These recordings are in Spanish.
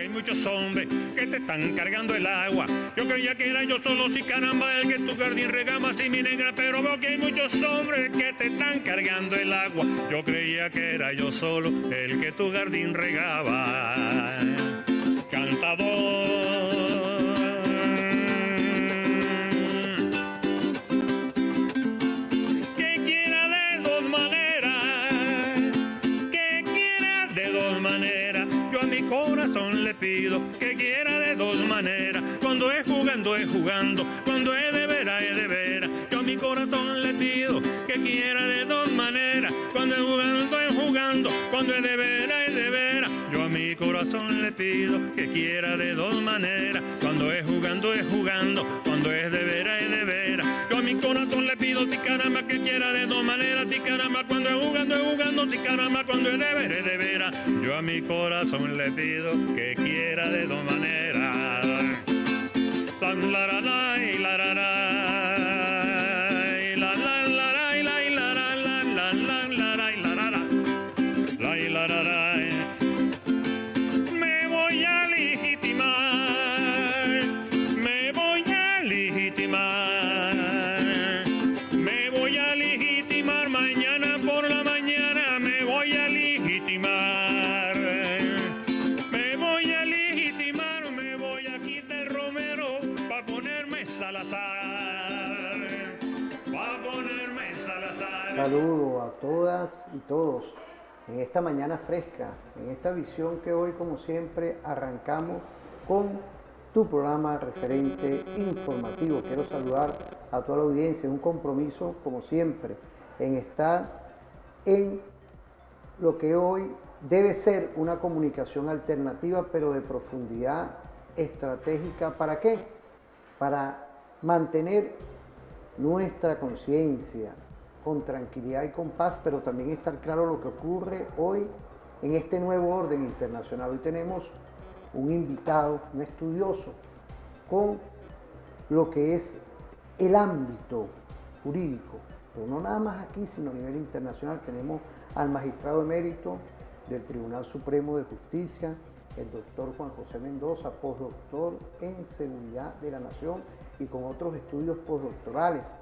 hay muchos hombres que te están cargando el agua. Yo creía que era yo solo, si caramba, el que tu jardín regaba así mi negra, pero veo que hay muchos hombres que te están cargando el agua. Yo creía que era yo solo el que tu jardín regaba. Cantador. Que quiera de dos maneras, cuando es jugando, cuando es de veras. Yo a mi corazón le pido que quiera de dos maneras, cuando es jugando, cuando es de veras. Yo a mi corazón le pido que quiera de dos maneras, cuando es jugando, cuando es de veras. Yo a mi corazón le pido, si caramba, que quiera de dos maneras, si caramba, cuando es jugando, si caramba, cuando es de veras. Yo a mi corazón le pido que quiera de dos maneras. La la la la la la. Me voy a legitimar, me voy a legitimar, me voy a legitimar mañana por la mañana, me voy a legitimar, me voy a legitimar, me voy a quitar el romero pa' ponerme Salazar, pa' ponerme Salazar. Saludo a todas y todos en esta mañana fresca, en esta visión que hoy, como siempre, arrancamos con tu programa referente informativo. Quiero saludar a toda la audiencia, un compromiso, como siempre, en estar en lo que hoy debe ser una comunicación alternativa, pero de profundidad estratégica. ¿Para qué? Para mantener nuestra conciencia con tranquilidad y con paz, pero también estar claro lo que ocurre hoy en este nuevo orden internacional. Hoy tenemos un invitado, un estudioso, con lo que es el ámbito jurídico, pero no nada más aquí, sino a nivel internacional. Tenemos al magistrado emérito del Tribunal Supremo de Justicia, el doctor Juan José Mendoza, postdoctor en Seguridad de la Nación y con otros estudios postdoctorales.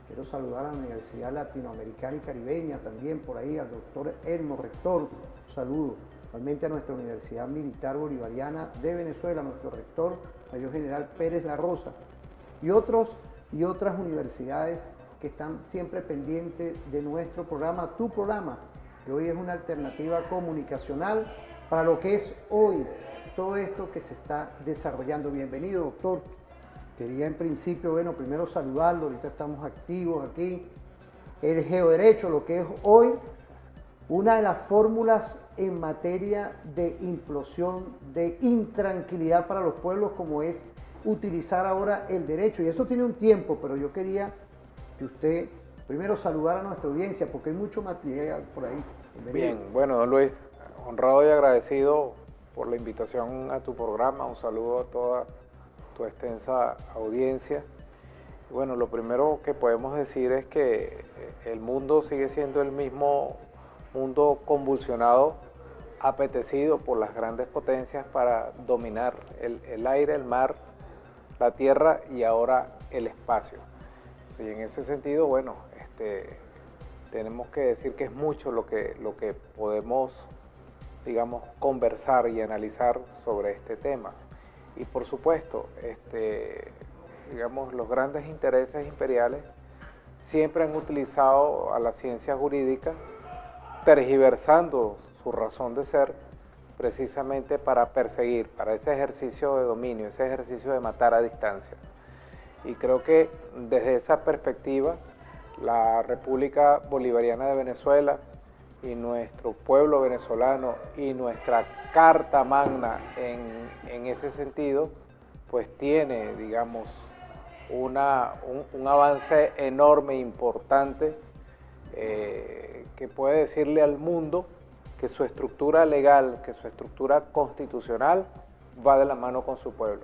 Quiero saludar a la Universidad Latinoamericana y Caribeña, también por ahí al doctor Elmo Rector, un saludo. Igualmente a nuestra Universidad Militar Bolivariana de Venezuela, nuestro rector, Mayor General Pérez La Rosa, y otras universidades que están siempre pendientes de nuestro programa, tu programa, que hoy es una alternativa comunicacional para lo que es hoy todo esto que se está desarrollando. Bienvenido, doctor. Quería en principio, bueno, primero saludarlo, ahorita estamos activos aquí. El geoderecho, lo que es hoy una de las fórmulas en materia de implosión, de intranquilidad para los pueblos, como es utilizar ahora el derecho. Y eso tiene un tiempo, pero yo quería que usted primero saludara a nuestra audiencia, porque hay mucho material por ahí. Bienvenido. Bien, bueno, don Luis, honrado y agradecido por la invitación a tu programa. Un saludo a toda tu extensa audiencia. Bueno, lo primero que podemos decir es que el mundo sigue siendo el mismo mundo convulsionado, apetecido por las grandes potencias para dominar el aire, el mar, la tierra y ahora el espacio. Y en ese sentido, bueno, tenemos que decir que es mucho lo que podemos, digamos, conversar y analizar sobre este tema. Y por supuesto, digamos, los grandes intereses imperiales siempre han utilizado a la ciencia jurídica, tergiversando su razón de ser, precisamente para perseguir, para ese ejercicio de dominio, ese ejercicio de matar a distancia. Y creo que desde esa perspectiva, la República Bolivariana de Venezuela y nuestro pueblo venezolano y nuestra Carta Magna en ese sentido, pues tiene, digamos, un avance enorme e importante que puede decirle al mundo que su estructura legal, que su estructura constitucional va de la mano con su pueblo.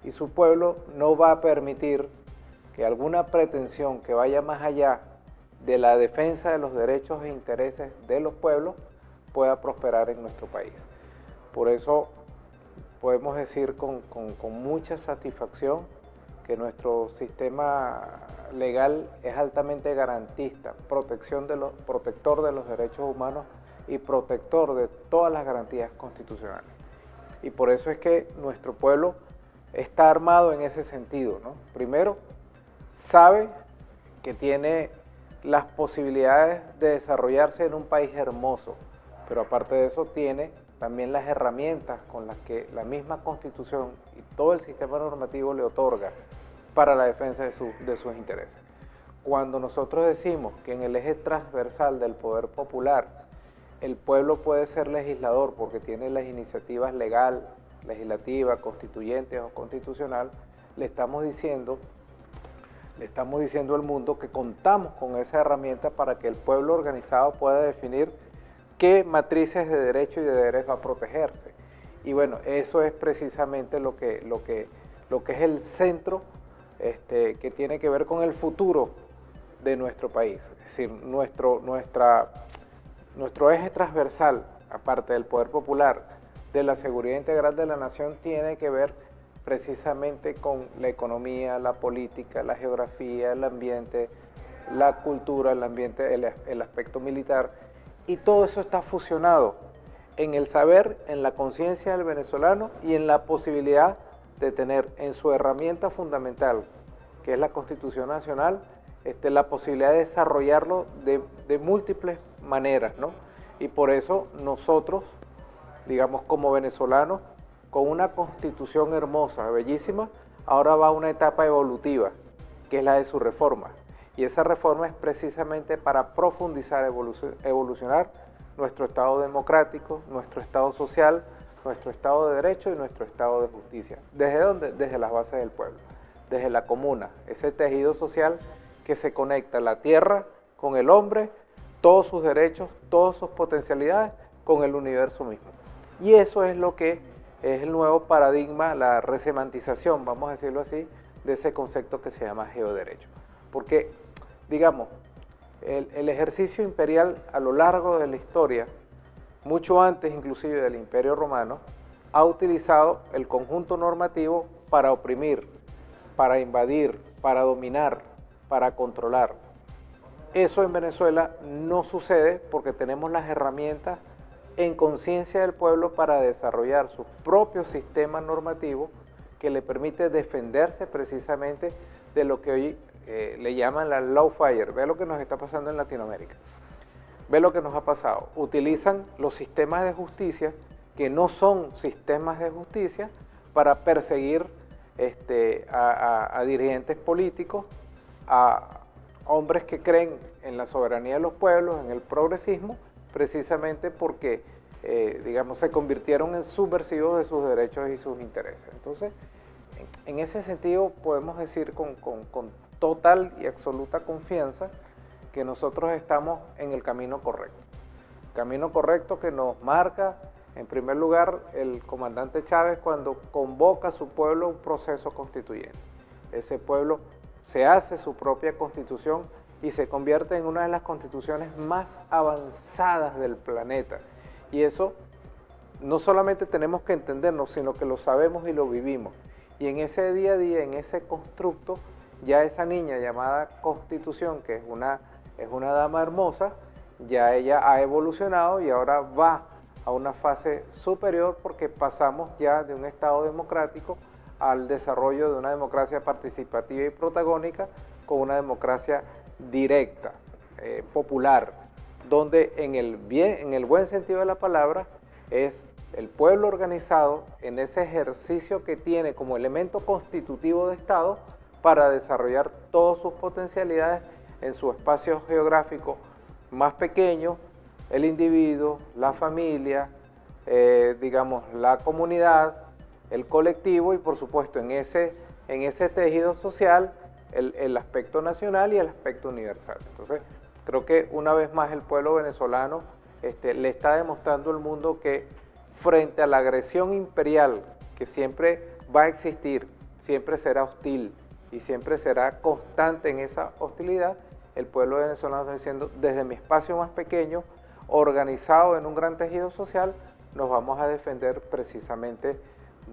Y su pueblo no va a permitir que alguna pretensión que vaya más allá de la defensa de los derechos e intereses de los pueblos pueda prosperar en nuestro país. Por eso podemos decir con mucha satisfacción que nuestro sistema legal es altamente garantista, protector de los derechos humanos y protector de todas las garantías constitucionales. Y por eso es que nuestro pueblo está armado en ese sentido, ¿no? Primero, sabe que tiene las posibilidades de desarrollarse en un país hermoso, pero aparte de eso tiene también las herramientas con las que la misma Constitución y todo el sistema normativo le otorga para la defensa de sus intereses. Cuando nosotros decimos que en el eje transversal del poder popular el pueblo puede ser legislador porque tiene las iniciativas legal, legislativa, constituyente o constitucional, le estamos diciendo al mundo que contamos con esa herramienta para que el pueblo organizado pueda definir qué matrices de derecho y de deberes va a protegerse. Y bueno, eso es precisamente lo que es el centro que tiene que ver con el futuro de nuestro país. Es decir, nuestro eje transversal, aparte del poder popular, de la seguridad integral de la nación, tiene que ver precisamente con la economía, la política, la geografía, el ambiente, la cultura, el ambiente, el aspecto militar, y todo eso está fusionado en el saber, en la conciencia del venezolano y en la posibilidad de tener en su herramienta fundamental, que es la Constitución Nacional, la posibilidad de desarrollarlo de múltiples maneras, ¿no? Y por eso nosotros, digamos, como venezolanos, con una Constitución hermosa, bellísima, ahora va a una etapa evolutiva, que es la de su reforma. Y esa reforma es precisamente para profundizar, evolucionar nuestro Estado democrático, nuestro Estado social, nuestro Estado de Derecho y nuestro Estado de Justicia. ¿Desde dónde? Desde las bases del pueblo, desde la comuna, ese tejido social que se conecta la tierra con el hombre, todos sus derechos, todas sus potencialidades con el universo mismo. Y eso es lo que es el nuevo paradigma, la resemantización, vamos a decirlo así, de ese concepto que se llama geoderecho. Porque, digamos, el ejercicio imperial a lo largo de la historia, mucho antes inclusive del Imperio Romano, ha utilizado el conjunto normativo para oprimir, para invadir, para dominar, para controlar. Eso en Venezuela no sucede porque tenemos las herramientas en conciencia del pueblo para desarrollar su propio sistema normativo que le permite defenderse precisamente de lo que hoy le llaman la lawfare. Ve lo que nos está pasando en Latinoamérica. Ve lo que nos ha pasado. Utilizan los sistemas de justicia que no son sistemas de justicia para perseguir a dirigentes políticos, a hombres que creen en la soberanía de los pueblos, en el progresismo, precisamente porque, digamos, se convirtieron en subversivos de sus derechos y sus intereses. Entonces, en ese sentido podemos decir con total y absoluta confianza que nosotros estamos en el camino correcto. Camino correcto que nos marca, en primer lugar, el comandante Chávez cuando convoca a su pueblo a un proceso constituyente. Ese pueblo se hace su propia constitución y se convierte en una de las constituciones más avanzadas del planeta. Y eso no solamente tenemos que entendernos, sino que lo sabemos y lo vivimos. Y en ese día a día, en ese constructo, ya esa niña llamada Constitución, que es una dama hermosa, ya ella ha evolucionado y ahora va a una fase superior porque pasamos ya de un Estado democrático al desarrollo de una democracia participativa y protagónica con una democracia directa, popular, donde en el buen sentido de la palabra es el pueblo organizado en ese ejercicio que tiene como elemento constitutivo de Estado para desarrollar todas sus potencialidades en su espacio geográfico más pequeño, el individuo, la familia, digamos, la comunidad, el colectivo y por supuesto en ese tejido social el aspecto nacional y el aspecto universal. Entonces creo que una vez más el pueblo venezolano le está demostrando al mundo que frente a la agresión imperial que siempre va a existir, siempre será hostil y siempre será constante en esa hostilidad, el pueblo venezolano está diciendo desde mi espacio más pequeño, organizado en un gran tejido social, nos vamos a defender precisamente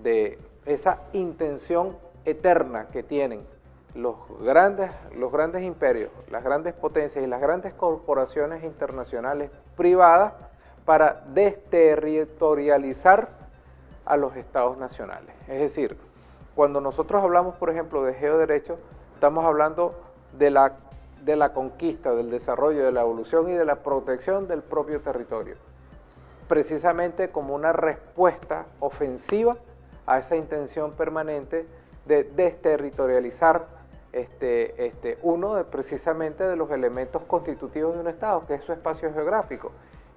de esa intención eterna que tienen los grandes imperios, las grandes potencias y las grandes corporaciones internacionales privadas para desterritorializar a los estados nacionales. Es decir, cuando nosotros hablamos, por ejemplo, de geoderecho, estamos hablando de la conquista, del desarrollo, de la evolución y de la protección del propio territorio, precisamente como una respuesta ofensiva a esa intención permanente de desterritorializar precisamente de los elementos constitutivos de un Estado, que es su espacio geográfico.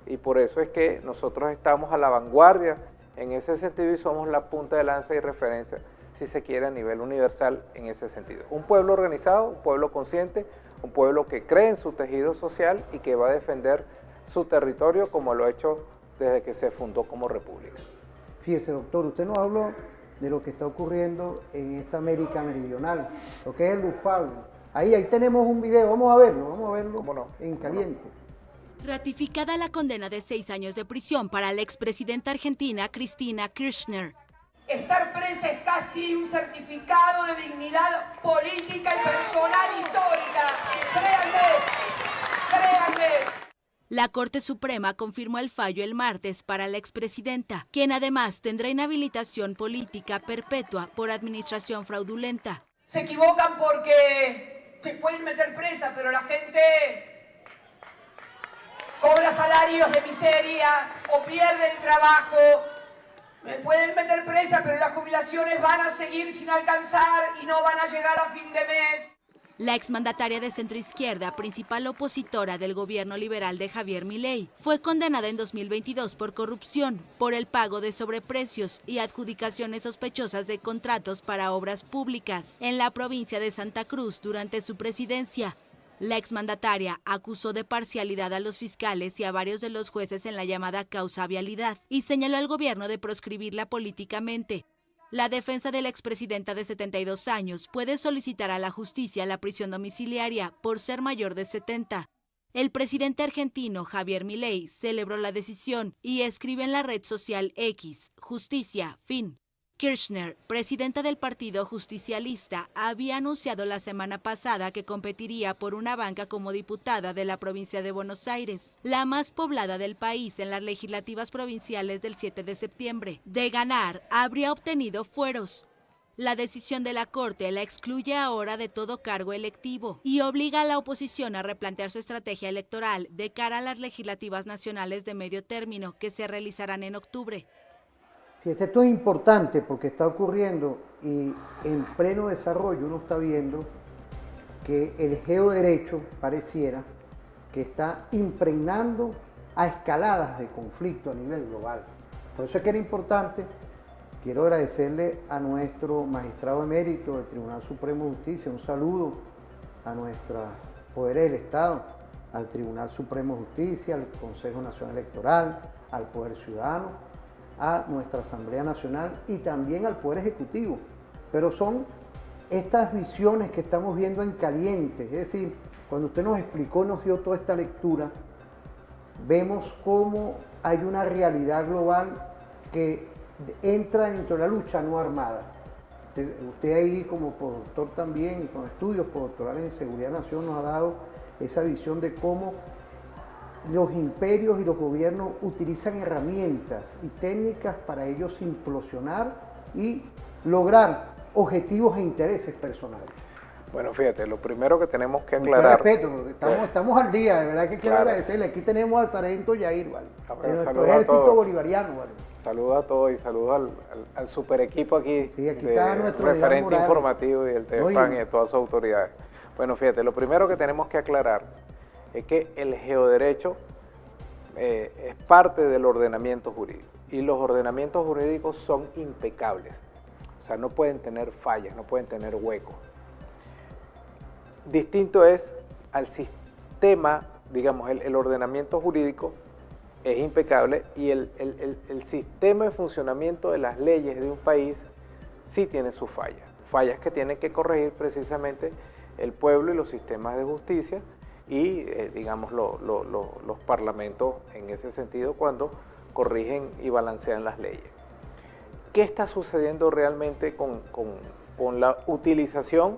Y por eso es que nosotros estamos a la vanguardia en ese sentido y somos la punta de lanza y referencia, si se quiere, a nivel universal en ese sentido. Un pueblo organizado, un pueblo consciente, un pueblo que cree en su tejido social y que va a defender su territorio como lo ha hecho desde que se fundó como república. Fíjese, doctor, usted nos habló de lo que está ocurriendo en esta América meridional, lo que es el UFAL. Ahí tenemos un video, vamos a verlo ¿Cómo no? en caliente. Ratificada la condena de 6 años de prisión para la expresidenta argentina Cristina Kirchner. Estar presa es casi un certificado de dignidad política y personal histórica. Créanme. La Corte Suprema confirmó el fallo el martes para la expresidenta, quien además tendrá inhabilitación política perpetua por administración fraudulenta. Se equivocan porque te pueden meter presa, pero la gente cobra salarios de miseria o pierde el trabajo. Me pueden meter presa, pero las jubilaciones van a seguir sin alcanzar y no van a llegar a fin de mes. La exmandataria de centroizquierda, principal opositora del gobierno liberal de Javier Milei, fue condenada en 2022 por corrupción, por el pago de sobreprecios y adjudicaciones sospechosas de contratos para obras públicas en la provincia de Santa Cruz durante su presidencia. La exmandataria acusó de parcialidad a los fiscales y a varios de los jueces en la llamada causa vialidad y señaló al gobierno de proscribirla políticamente. La defensa de la expresidenta de 72 años puede solicitar a la justicia la prisión domiciliaria por ser mayor de 70. El presidente argentino Javier Milei celebró la decisión y escribe en la red social X, justicia, fin. Kirchner, presidenta del Partido Justicialista, había anunciado la semana pasada que competiría por una banca como diputada de la provincia de Buenos Aires, la más poblada del país en las legislativas provinciales del 7 de septiembre. De ganar, habría obtenido fueros. La decisión de la Corte la excluye ahora de todo cargo electivo y obliga a la oposición a replantear su estrategia electoral de cara a las legislativas nacionales de medio término que se realizarán en octubre. Fíjate, esto es importante porque está ocurriendo y en pleno desarrollo uno está viendo que el geoderecho pareciera que está impregnando a escaladas de conflicto a nivel global. Por eso es que era importante. Quiero agradecerle a nuestro magistrado emérito del Tribunal Supremo de Justicia, un saludo a nuestros poderes del Estado, al Tribunal Supremo de Justicia, al Consejo Nacional Electoral, al Poder Ciudadano, a nuestra Asamblea Nacional y también al Poder Ejecutivo. Pero son estas visiones que estamos viendo en caliente, es decir, cuando usted nos explicó, nos dio toda esta lectura, vemos cómo hay una realidad global que entra dentro de la lucha no armada. Usted ahí como postdoctor también y con estudios postdoctorales en Seguridad de la Nación nos ha dado esa visión de cómo los imperios y los gobiernos utilizan herramientas y técnicas para ellos implosionar y lograr objetivos e intereses personales. Bueno, fíjate, lo primero que tenemos que aclarar... Con todo respeto, estamos al día, de verdad que quiero agradecerle. Aquí tenemos al sargento Yair, ¿vale? De nuestro ejército bolivariano, ¿vale? Saludos a todos y saludos al super equipo aquí, sí, aquí está nuestro referente informativo y el TEFAN y de todas sus autoridades. Bueno, fíjate, lo primero que tenemos que aclarar es que el geoderecho es parte del ordenamiento jurídico y los ordenamientos jurídicos son impecables, o sea, no pueden tener fallas, no pueden tener huecos. Distinto es al sistema, digamos, el ordenamiento jurídico es impecable y el sistema de funcionamiento de las leyes de un país sí tiene sus fallas que tienen que corregir precisamente el pueblo y los sistemas de justicia y, digamos, los parlamentos en ese sentido cuando corrigen y balancean las leyes. qué está sucediendo realmente con la utilización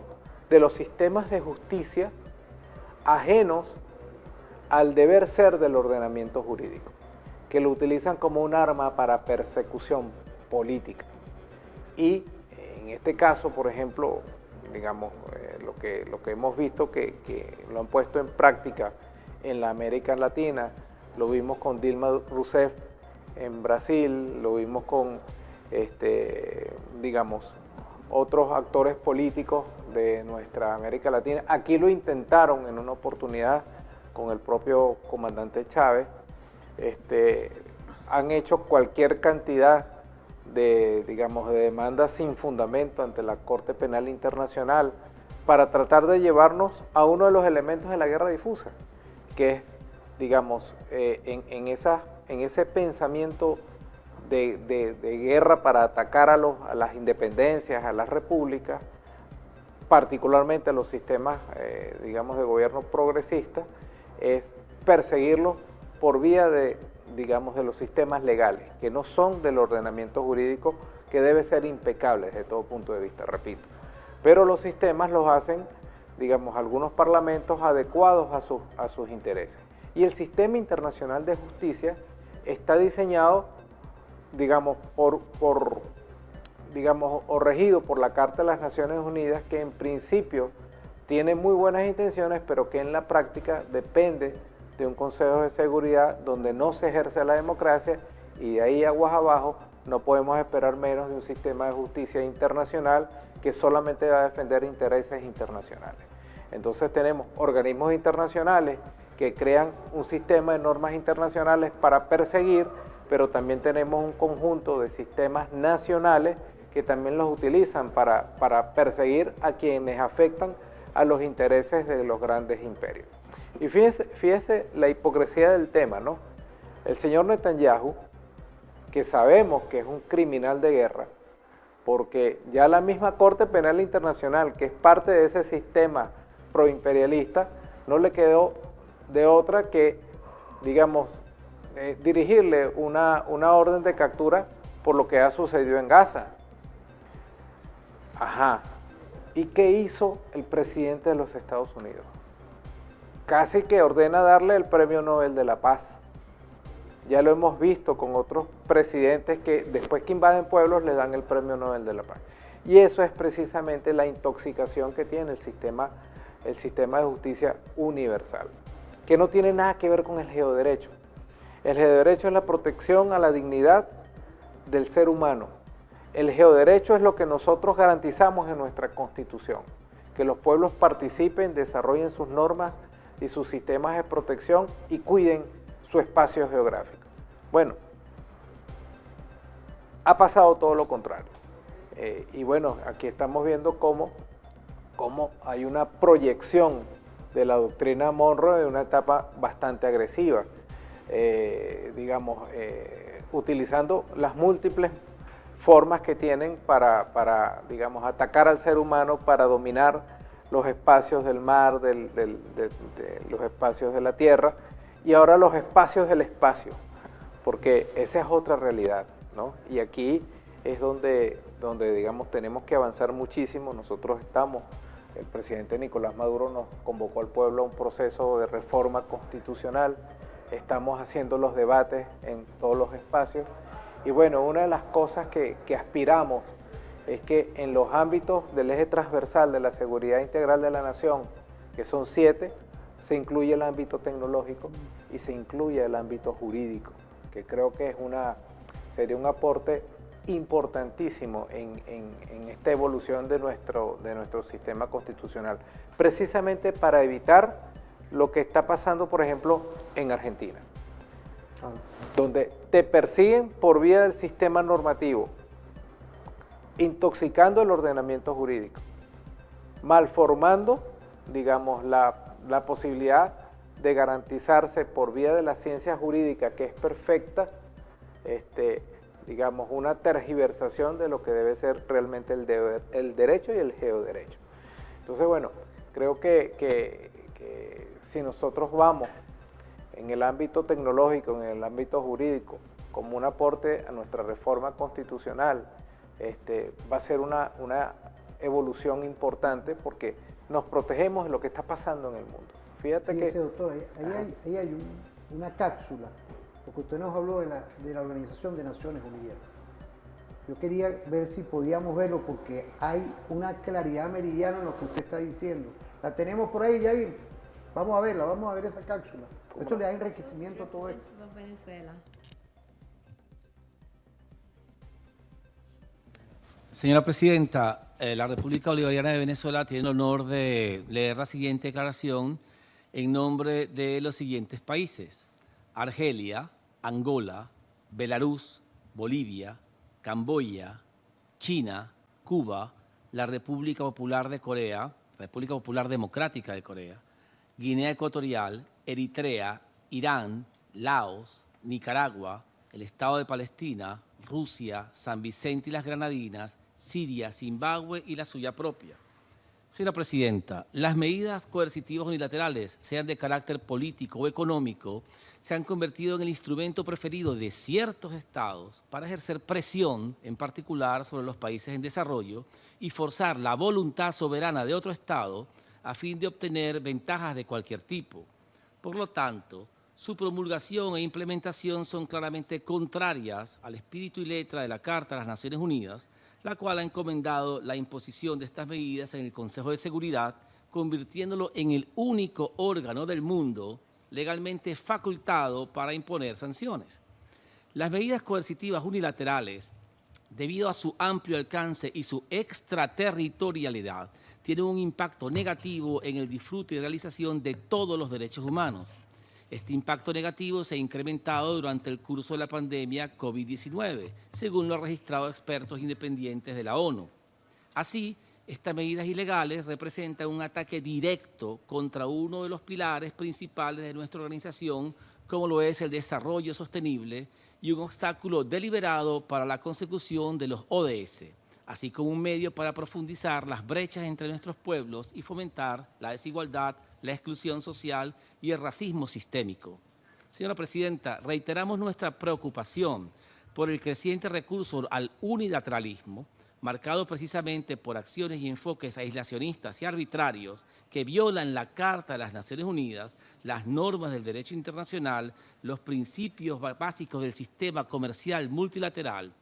de los sistemas de justicia ajenos al deber ser del ordenamiento jurídico, que lo utilizan como un arma para persecución política. Y en este caso, por ejemplo, digamos, lo que hemos visto que lo han puesto en práctica en la América Latina, lo vimos con Dilma Rousseff en Brasil, lo vimos con, digamos, otros actores políticos de nuestra América Latina. Aquí lo intentaron en una oportunidad con el propio comandante Chávez. Han hecho cualquier cantidad de, digamos, de demandas sin fundamento ante la Corte Penal Internacional para tratar de llevarnos a uno de los elementos de la guerra difusa, que es, digamos, en ese pensamiento de guerra para atacar a las independencias, a las repúblicas, particularmente a los sistemas, digamos, de gobierno progresista, es perseguirlos por vía de, digamos, de los sistemas legales, que no son del ordenamiento jurídico, que debe ser impecable desde todo punto de vista, repito. Pero los sistemas los hacen, digamos, algunos parlamentos adecuados a sus intereses. Y el sistema internacional de justicia está diseñado, digamos, digamos, o regido por la Carta de las Naciones Unidas, que en principio tiene muy buenas intenciones, pero que en la práctica depende de un Consejo de Seguridad donde no se ejerce la democracia, y de ahí aguas abajo no podemos esperar menos de un sistema de justicia internacional que solamente va a defender intereses internacionales. Entonces tenemos organismos internacionales que crean un sistema de normas internacionales para perseguir, pero también tenemos un conjunto de sistemas nacionales que también los utilizan para perseguir a quienes afectan a los intereses de los grandes imperios. Y fíjese la hipocresía del tema, ¿no? El señor Netanyahu, que sabemos que es un criminal de guerra, porque ya la misma Corte Penal Internacional, que es parte de ese sistema proimperialista, no le quedó de otra que, digamos, dirigirle una orden de captura por lo que ha sucedido en Gaza. Ajá. ¿Y qué hizo el presidente de los Estados Unidos? Casi que ordena darle el Premio Nobel de la Paz. Ya lo hemos visto con otros presidentes que después que invaden pueblos le dan el Premio Nobel de la Paz. Y eso es precisamente la intoxicación que tiene el sistema de justicia universal, que no tiene nada que ver con el geoderecho. El geoderecho es la protección a la dignidad del ser humano. El geoderecho es lo que nosotros garantizamos en nuestra Constitución, que los pueblos participen, desarrollen sus normas y sus sistemas de protección y cuiden su espacio geográfico. Bueno, ha pasado todo lo contrario. Y bueno, aquí estamos viendo cómo hay una proyección de la doctrina Monroe en una etapa bastante agresiva, digamos, utilizando las múltiples formas que tienen para, digamos, atacar al ser humano, para dominar los espacios del mar, los espacios de la tierra, y ahora los espacios del espacio, porque esa es otra realidad, ¿no? Y aquí es donde digamos, tenemos que avanzar muchísimo. Nosotros el presidente Nicolás Maduro nos convocó al pueblo a un proceso de reforma constitucional, estamos haciendo los debates en todos los espacios, y bueno, una de las cosas que aspiramos es que en los ámbitos del eje transversal de la seguridad integral de la nación, que son 7, se incluye el ámbito tecnológico y se incluye el ámbito jurídico, que creo que sería un aporte importantísimo en esta evolución de nuestro sistema constitucional, precisamente para evitar lo que está pasando, por ejemplo, en Argentina, donde te persiguen por vía del sistema normativo, intoxicando el ordenamiento jurídico, malformando, digamos, la posibilidad de garantizarse por vía de la ciencia jurídica, que es perfecta, digamos, una tergiversación de lo que debe ser realmente el derecho y el geoderecho. Entonces, bueno, creo que si nosotros vamos en el ámbito tecnológico, en el ámbito jurídico, como un aporte a nuestra reforma constitucional, va a ser una evolución importante porque nos protegemos de lo que está pasando en el mundo. Fíjate Fíjese, que... doctor, ahí hay una cápsula, porque usted nos habló de la Organización de Naciones Unidas. Yo quería ver si podíamos verlo porque hay una claridad meridiana en lo que usted está diciendo. La tenemos por ahí, Jair. Vamos a verla, vamos a ver esa cápsula. Esto le da enriquecimiento a todo esto. Venezuela. Señora Presidenta, la República Bolivariana de Venezuela tiene el honor de leer la siguiente declaración en nombre de los siguientes países: Argelia, Angola, Belarus, Bolivia, Camboya, China, Cuba, la República Popular de Corea, República Popular Democrática de Corea, Guinea Ecuatorial, Eritrea, Irán, Laos, Nicaragua, el Estado de Palestina, Rusia, San Vicente y las Granadinas, Siria, Zimbabue y la suya propia. Señora Presidenta, las medidas coercitivas unilaterales, sean de carácter político o económico, se han convertido en el instrumento preferido de ciertos estados para ejercer presión, en particular sobre los países en desarrollo, y forzar la voluntad soberana de otro estado a fin de obtener ventajas de cualquier tipo. Por lo tanto, su promulgación e implementación son claramente contrarias al espíritu y letra de la Carta de las Naciones Unidas, la cual ha encomendado la imposición de estas medidas en el Consejo de Seguridad, convirtiéndolo en el único órgano del mundo legalmente facultado para imponer sanciones. Las medidas coercitivas unilaterales, debido a su amplio alcance y su extraterritorialidad, tienen un impacto negativo en el disfrute y realización de todos los derechos humanos. Este impacto negativo se ha incrementado durante el curso de la pandemia COVID-19, según lo han registrado expertos independientes de la ONU. Así, estas medidas ilegales representan un ataque directo contra uno de los pilares principales de nuestra organización, como lo es el desarrollo sostenible, y un obstáculo deliberado para la consecución de los ODS, así como un medio para profundizar las brechas entre nuestros pueblos y fomentar la desigualdad, la exclusión social y el racismo sistémico. Señora Presidenta, reiteramos nuestra preocupación por el creciente recurso al unilateralismo, marcado precisamente por acciones y enfoques aislacionistas y arbitrarios que violan la Carta de las Naciones Unidas, las normas del derecho internacional, los principios básicos del sistema comercial multilateral.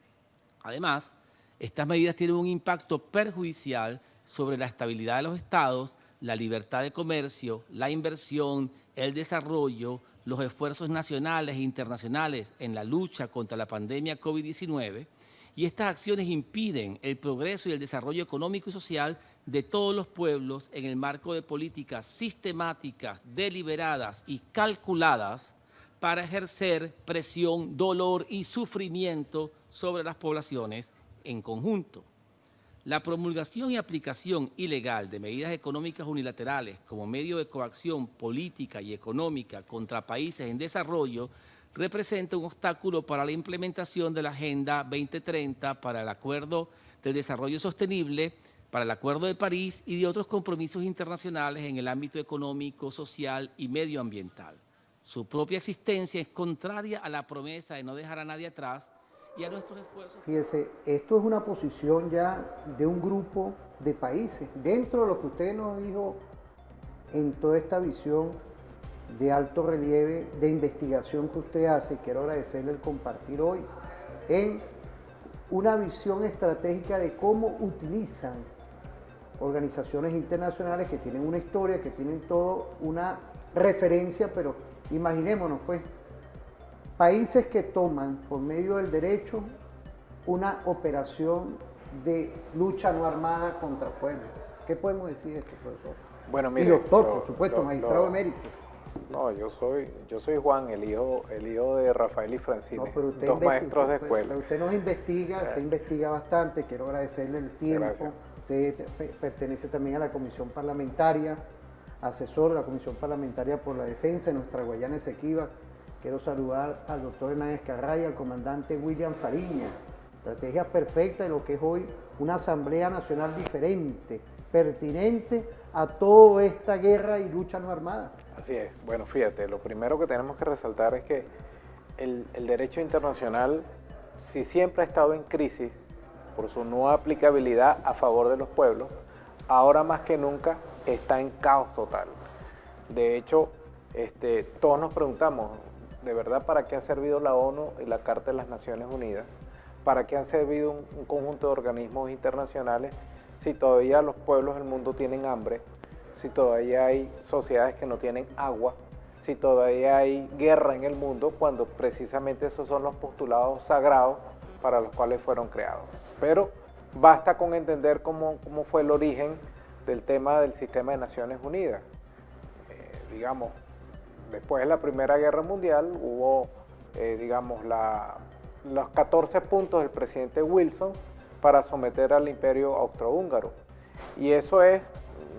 Además, estas medidas tienen un impacto perjudicial sobre la estabilidad de los estados, la libertad de comercio, la inversión, el desarrollo, los esfuerzos nacionales e internacionales en la lucha contra la pandemia COVID-19, y estas acciones impiden el progreso y el desarrollo económico y social de todos los pueblos en el marco de políticas sistemáticas, deliberadas y calculadas para ejercer presión, dolor y sufrimiento sobre las poblaciones en conjunto. La promulgación y aplicación ilegal de medidas económicas unilaterales como medio de coacción política y económica contra países en desarrollo representa un obstáculo para la implementación de la Agenda 2030 para el Acuerdo de Desarrollo Sostenible, para el Acuerdo de París y de otros compromisos internacionales en el ámbito económico, social y medioambiental. Su propia existencia es contraria a la promesa de no dejar a nadie atrás y a nuestros esfuerzos. Fíjese, esto es una posición ya de un grupo de países. Dentro de lo que usted nos dijo en toda esta visión de alto relieve, de investigación que usted hace, quiero agradecerle el compartir hoy, en una visión estratégica de cómo utilizan organizaciones internacionales que tienen una historia, que tienen todo una referencia, pero imaginémonos pues, países que toman por medio del derecho una operación de lucha no armada contra pueblos. ¿Qué podemos decir de esto, profesor? Bueno, mire, y doctor, por supuesto, magistrado emérito. No, yo soy Juan, el hijo de Rafael y Francine, No, pero usted dos maestros de escuela. Pero usted nos investiga, usted investiga bastante, quiero agradecerle el tiempo. Gracias. Usted pertenece también a la comisión parlamentaria, asesor de la Comisión Parlamentaria por la Defensa de nuestra Guayana Esequiba. Quiero saludar al doctor Hernández Carraya, al comandante William Fariña. Estrategia perfecta de lo que es hoy una Asamblea Nacional diferente, pertinente a toda esta guerra y lucha no armada. Así es. Bueno, fíjate, lo primero que tenemos que resaltar es que el derecho internacional, si siempre ha estado en crisis, por su no aplicabilidad a favor de los pueblos, ahora más que nunca está en caos total. De hecho, todos nos preguntamos, ¿de verdad para qué ha servido la ONU y la Carta de las Naciones Unidas? ¿Para qué han servido un conjunto de organismos internacionales si todavía los pueblos del mundo tienen hambre, si todavía hay sociedades que no tienen agua, si todavía hay guerra en el mundo, cuando precisamente esos son los postulados sagrados para los cuales fueron creados? Pero basta con entender cómo fue el origen del tema del sistema de Naciones Unidas. Digamos, después de la Primera Guerra Mundial hubo, los 14 puntos del presidente Wilson para someter al imperio austrohúngaro. Y eso es,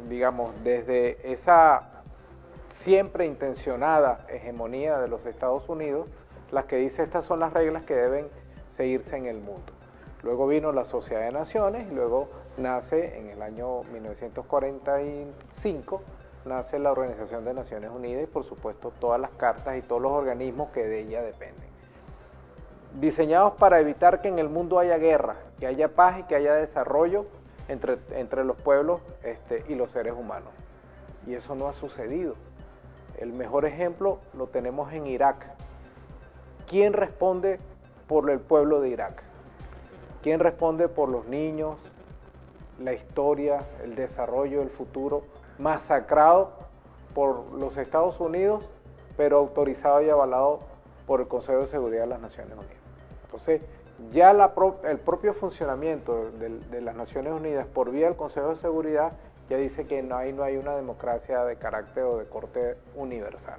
digamos, desde esa siempre intencionada hegemonía de los Estados Unidos, las que dice estas son las reglas que deben seguirse en el mundo. Luego vino la Sociedad de Naciones y luego nace en el año 1945, nace la Organización de Naciones Unidas y por supuesto todas las cartas y todos los organismos que de ella dependen. Diseñados para evitar que en el mundo haya guerra, que haya paz y que haya desarrollo entre los pueblos y los seres humanos. Y eso no ha sucedido. El mejor ejemplo lo tenemos en Irak. ¿Quién responde por el pueblo de Irak? ¿Quién responde por los niños, la historia, el desarrollo, el futuro, masacrado por los Estados Unidos, pero autorizado y avalado por el Consejo de Seguridad de las Naciones Unidas? Entonces, ya el propio funcionamiento de las Naciones Unidas por vía del Consejo de Seguridad ya dice que no hay una democracia de carácter o de corte universal.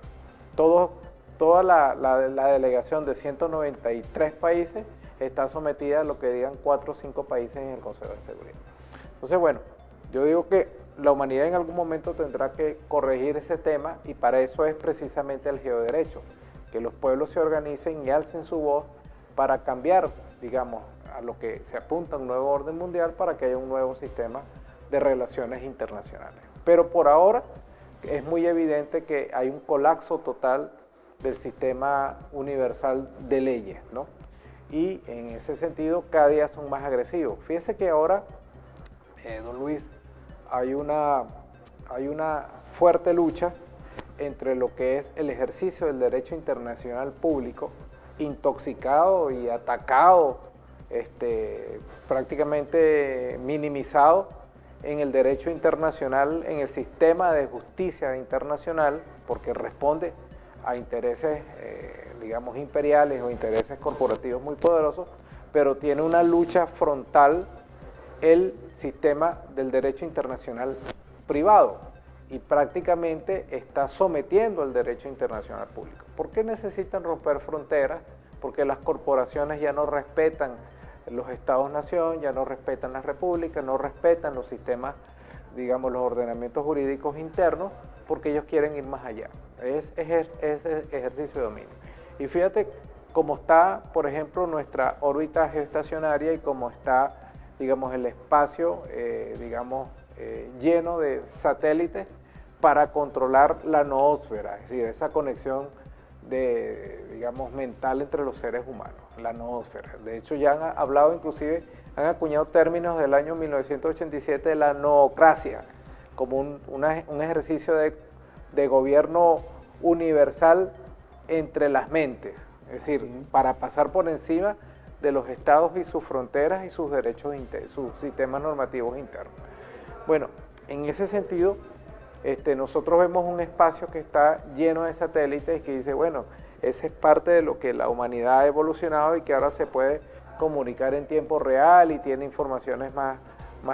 Toda la delegación de 193 países está sometida a lo que digan 4 o 5 países en el Consejo de Seguridad. Entonces, bueno, yo digo que la humanidad en algún momento tendrá que corregir ese tema y para eso es precisamente el geoderecho, que los pueblos se organicen y alcen su voz para cambiar, digamos, a lo que se apunta a un nuevo orden mundial para que haya un nuevo sistema de relaciones internacionales. Pero por ahora es muy evidente que hay un colapso total del sistema universal de leyes, ¿no? Y en ese sentido cada día son más agresivos. Fíjese que ahora, don Luis, hay una fuerte lucha entre lo que es el ejercicio del derecho internacional público, intoxicado y atacado, prácticamente minimizado en el derecho internacional, en el sistema de justicia internacional, porque responde a intereses, digamos, imperiales o intereses corporativos muy poderosos, pero tiene una lucha frontal el sistema del derecho internacional privado y prácticamente está sometiendo el derecho internacional público. ¿Por qué necesitan romper fronteras? Porque las corporaciones ya no respetan los estados-nación, ya no respetan las repúblicas, no respetan los sistemas, digamos, los ordenamientos jurídicos internos, porque ellos quieren ir más allá. Es ejercicio de dominio. Y fíjate cómo está, por ejemplo, nuestra órbita geoestacionaria y cómo está, digamos, el espacio, lleno de satélites para controlar la noósfera, es decir, esa conexión mental entre los seres humanos, la noósfera. De hecho, ya han hablado, inclusive, han acuñado términos del año 1987 de la noocracia, como un ejercicio de gobierno universal entre las mentes, es decir, sí, para pasar por encima de los estados y sus fronteras y sus derechos, sus sistemas normativos internos. Bueno, en ese sentido, nosotros vemos un espacio que está lleno de satélites y que dice, bueno, esa es parte de lo que la humanidad ha evolucionado y que ahora se puede comunicar en tiempo real y tiene informaciones más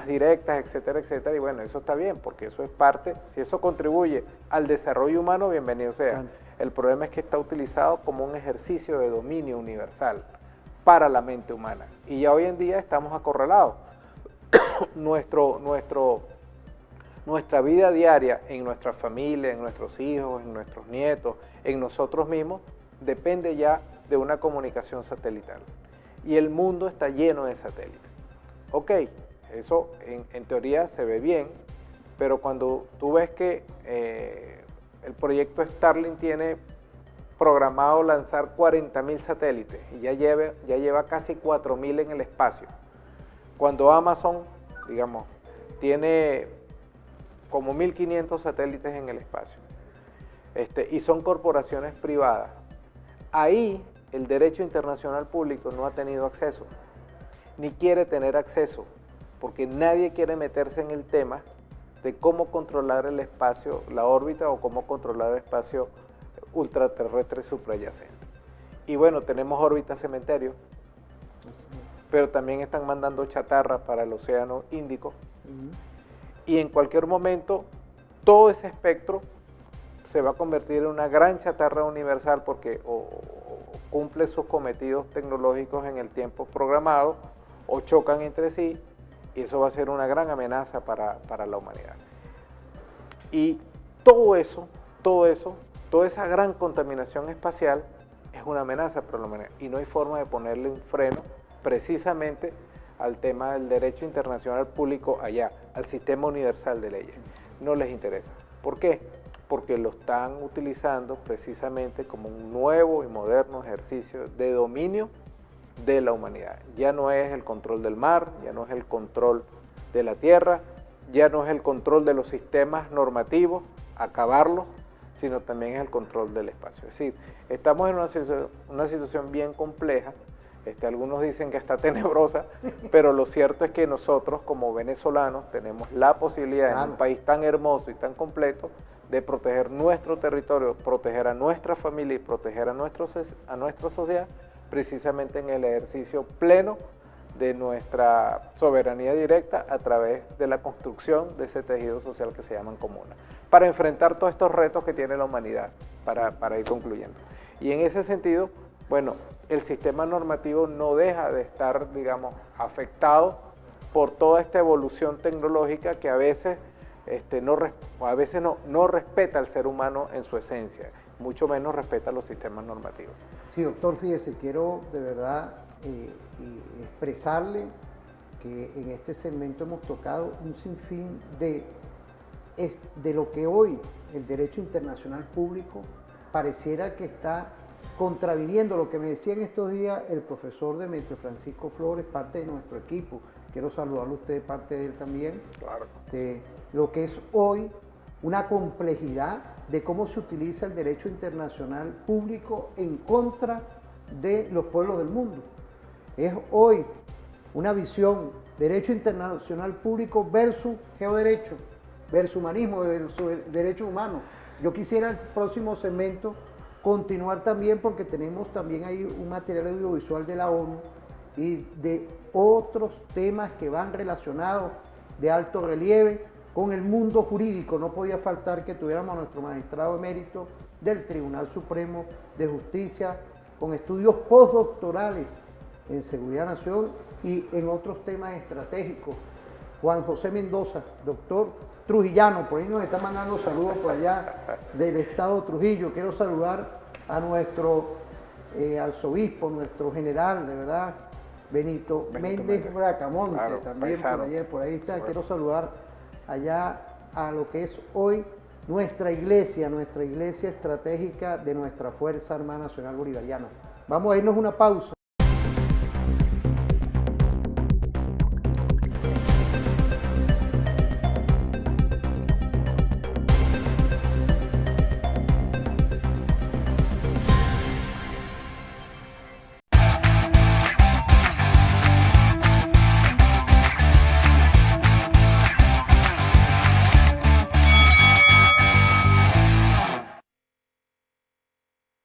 directas, etcétera, etcétera. Y bueno, eso está bien, porque eso es parte, si eso contribuye al desarrollo humano, bienvenido sea. El problema es que está utilizado como un ejercicio de dominio universal para la mente humana. Y ya hoy en día estamos acorralados. Nuestra vida diaria, en nuestra familia, en nuestros hijos, en nuestros nietos, en nosotros mismos, depende ya de una comunicación satelital. Y el mundo está lleno de satélites. Ok, eso en teoría se ve bien, pero cuando tú ves que el proyecto Starlink tiene programado lanzar 40.000 satélites y ya lleva casi 4.000 en el espacio, Cuando Amazon, digamos, tiene como 1.500 satélites en el espacio, y son corporaciones privadas, ahí el derecho internacional público no ha tenido acceso, ni quiere tener acceso, porque nadie quiere meterse en el tema de cómo controlar el espacio, la órbita, o cómo controlar el espacio ultraterrestre suprayacente. Y bueno, tenemos órbitas cementerio, pero también están mandando chatarra para el océano Índico, y en cualquier momento todo ese espectro se va a convertir en una gran chatarra universal, porque o cumple sus cometidos tecnológicos en el tiempo programado, o chocan entre sí, y eso va a ser una gran amenaza para la humanidad. Y toda esa gran contaminación espacial es una amenaza para la humanidad, y no hay forma de ponerle un freno precisamente al tema del derecho internacional público allá, al sistema universal de leyes. No les interesa. ¿Por qué? Porque lo están utilizando precisamente como un nuevo y moderno ejercicio de dominio de la humanidad. Ya no es el control del mar, ya no es el control de la tierra, ya no es el control de los sistemas normativos, acabarlos, sino también es el control del espacio. Es decir, estamos en una situación bien compleja. Algunos dicen que está tenebrosa, pero lo cierto es que nosotros como venezolanos tenemos la posibilidad, en un país tan hermoso y tan completo, de proteger nuestro territorio, proteger a nuestra familia y proteger a nuestra sociedad, precisamente en el ejercicio pleno de nuestra soberanía directa a través de la construcción de ese tejido social que se llaman comunas, para enfrentar todos estos retos que tiene la humanidad, para ir concluyendo. Y en ese sentido, bueno, el sistema normativo no deja de estar, digamos, afectado por toda esta evolución tecnológica que a veces no respeta al ser humano en su esencia, mucho menos respeta los sistemas normativos. Sí, doctor, fíjese, quiero de verdad expresarle que en este segmento hemos tocado un sinfín de lo que hoy el derecho internacional público pareciera que está contraviniendo, lo que me decía en estos días el profesor Demetrio Francisco Flores, parte de nuestro equipo. Quiero saludarlo a usted, parte de él también. Claro. De lo que es hoy una complejidad de cómo se utiliza el derecho internacional público en contra de los pueblos del mundo. Es hoy una visión derecho internacional público versus geoderecho, versus humanismo, versus derechos humanos. Yo quisiera el próximo segmento continuar también, porque tenemos también ahí un material audiovisual de la ONU y de otros temas que van relacionados de alto relieve con el mundo jurídico. No podía faltar que tuviéramos a nuestro magistrado emérito del Tribunal Supremo de Justicia, con estudios postdoctorales en Seguridad Nación y en otros temas estratégicos. Juan José Mendoza, doctor trujillano, por ahí nos está mandando saludos por allá del estado de Trujillo. Quiero saludar a nuestro arzobispo, nuestro general, de verdad, Benito Méndez Bracamonte, claro, también por ahí está. Bueno. Quiero saludar allá a lo que es hoy nuestra iglesia estratégica de nuestra Fuerza Armada Nacional Bolivariana. Vamos a irnos una pausa.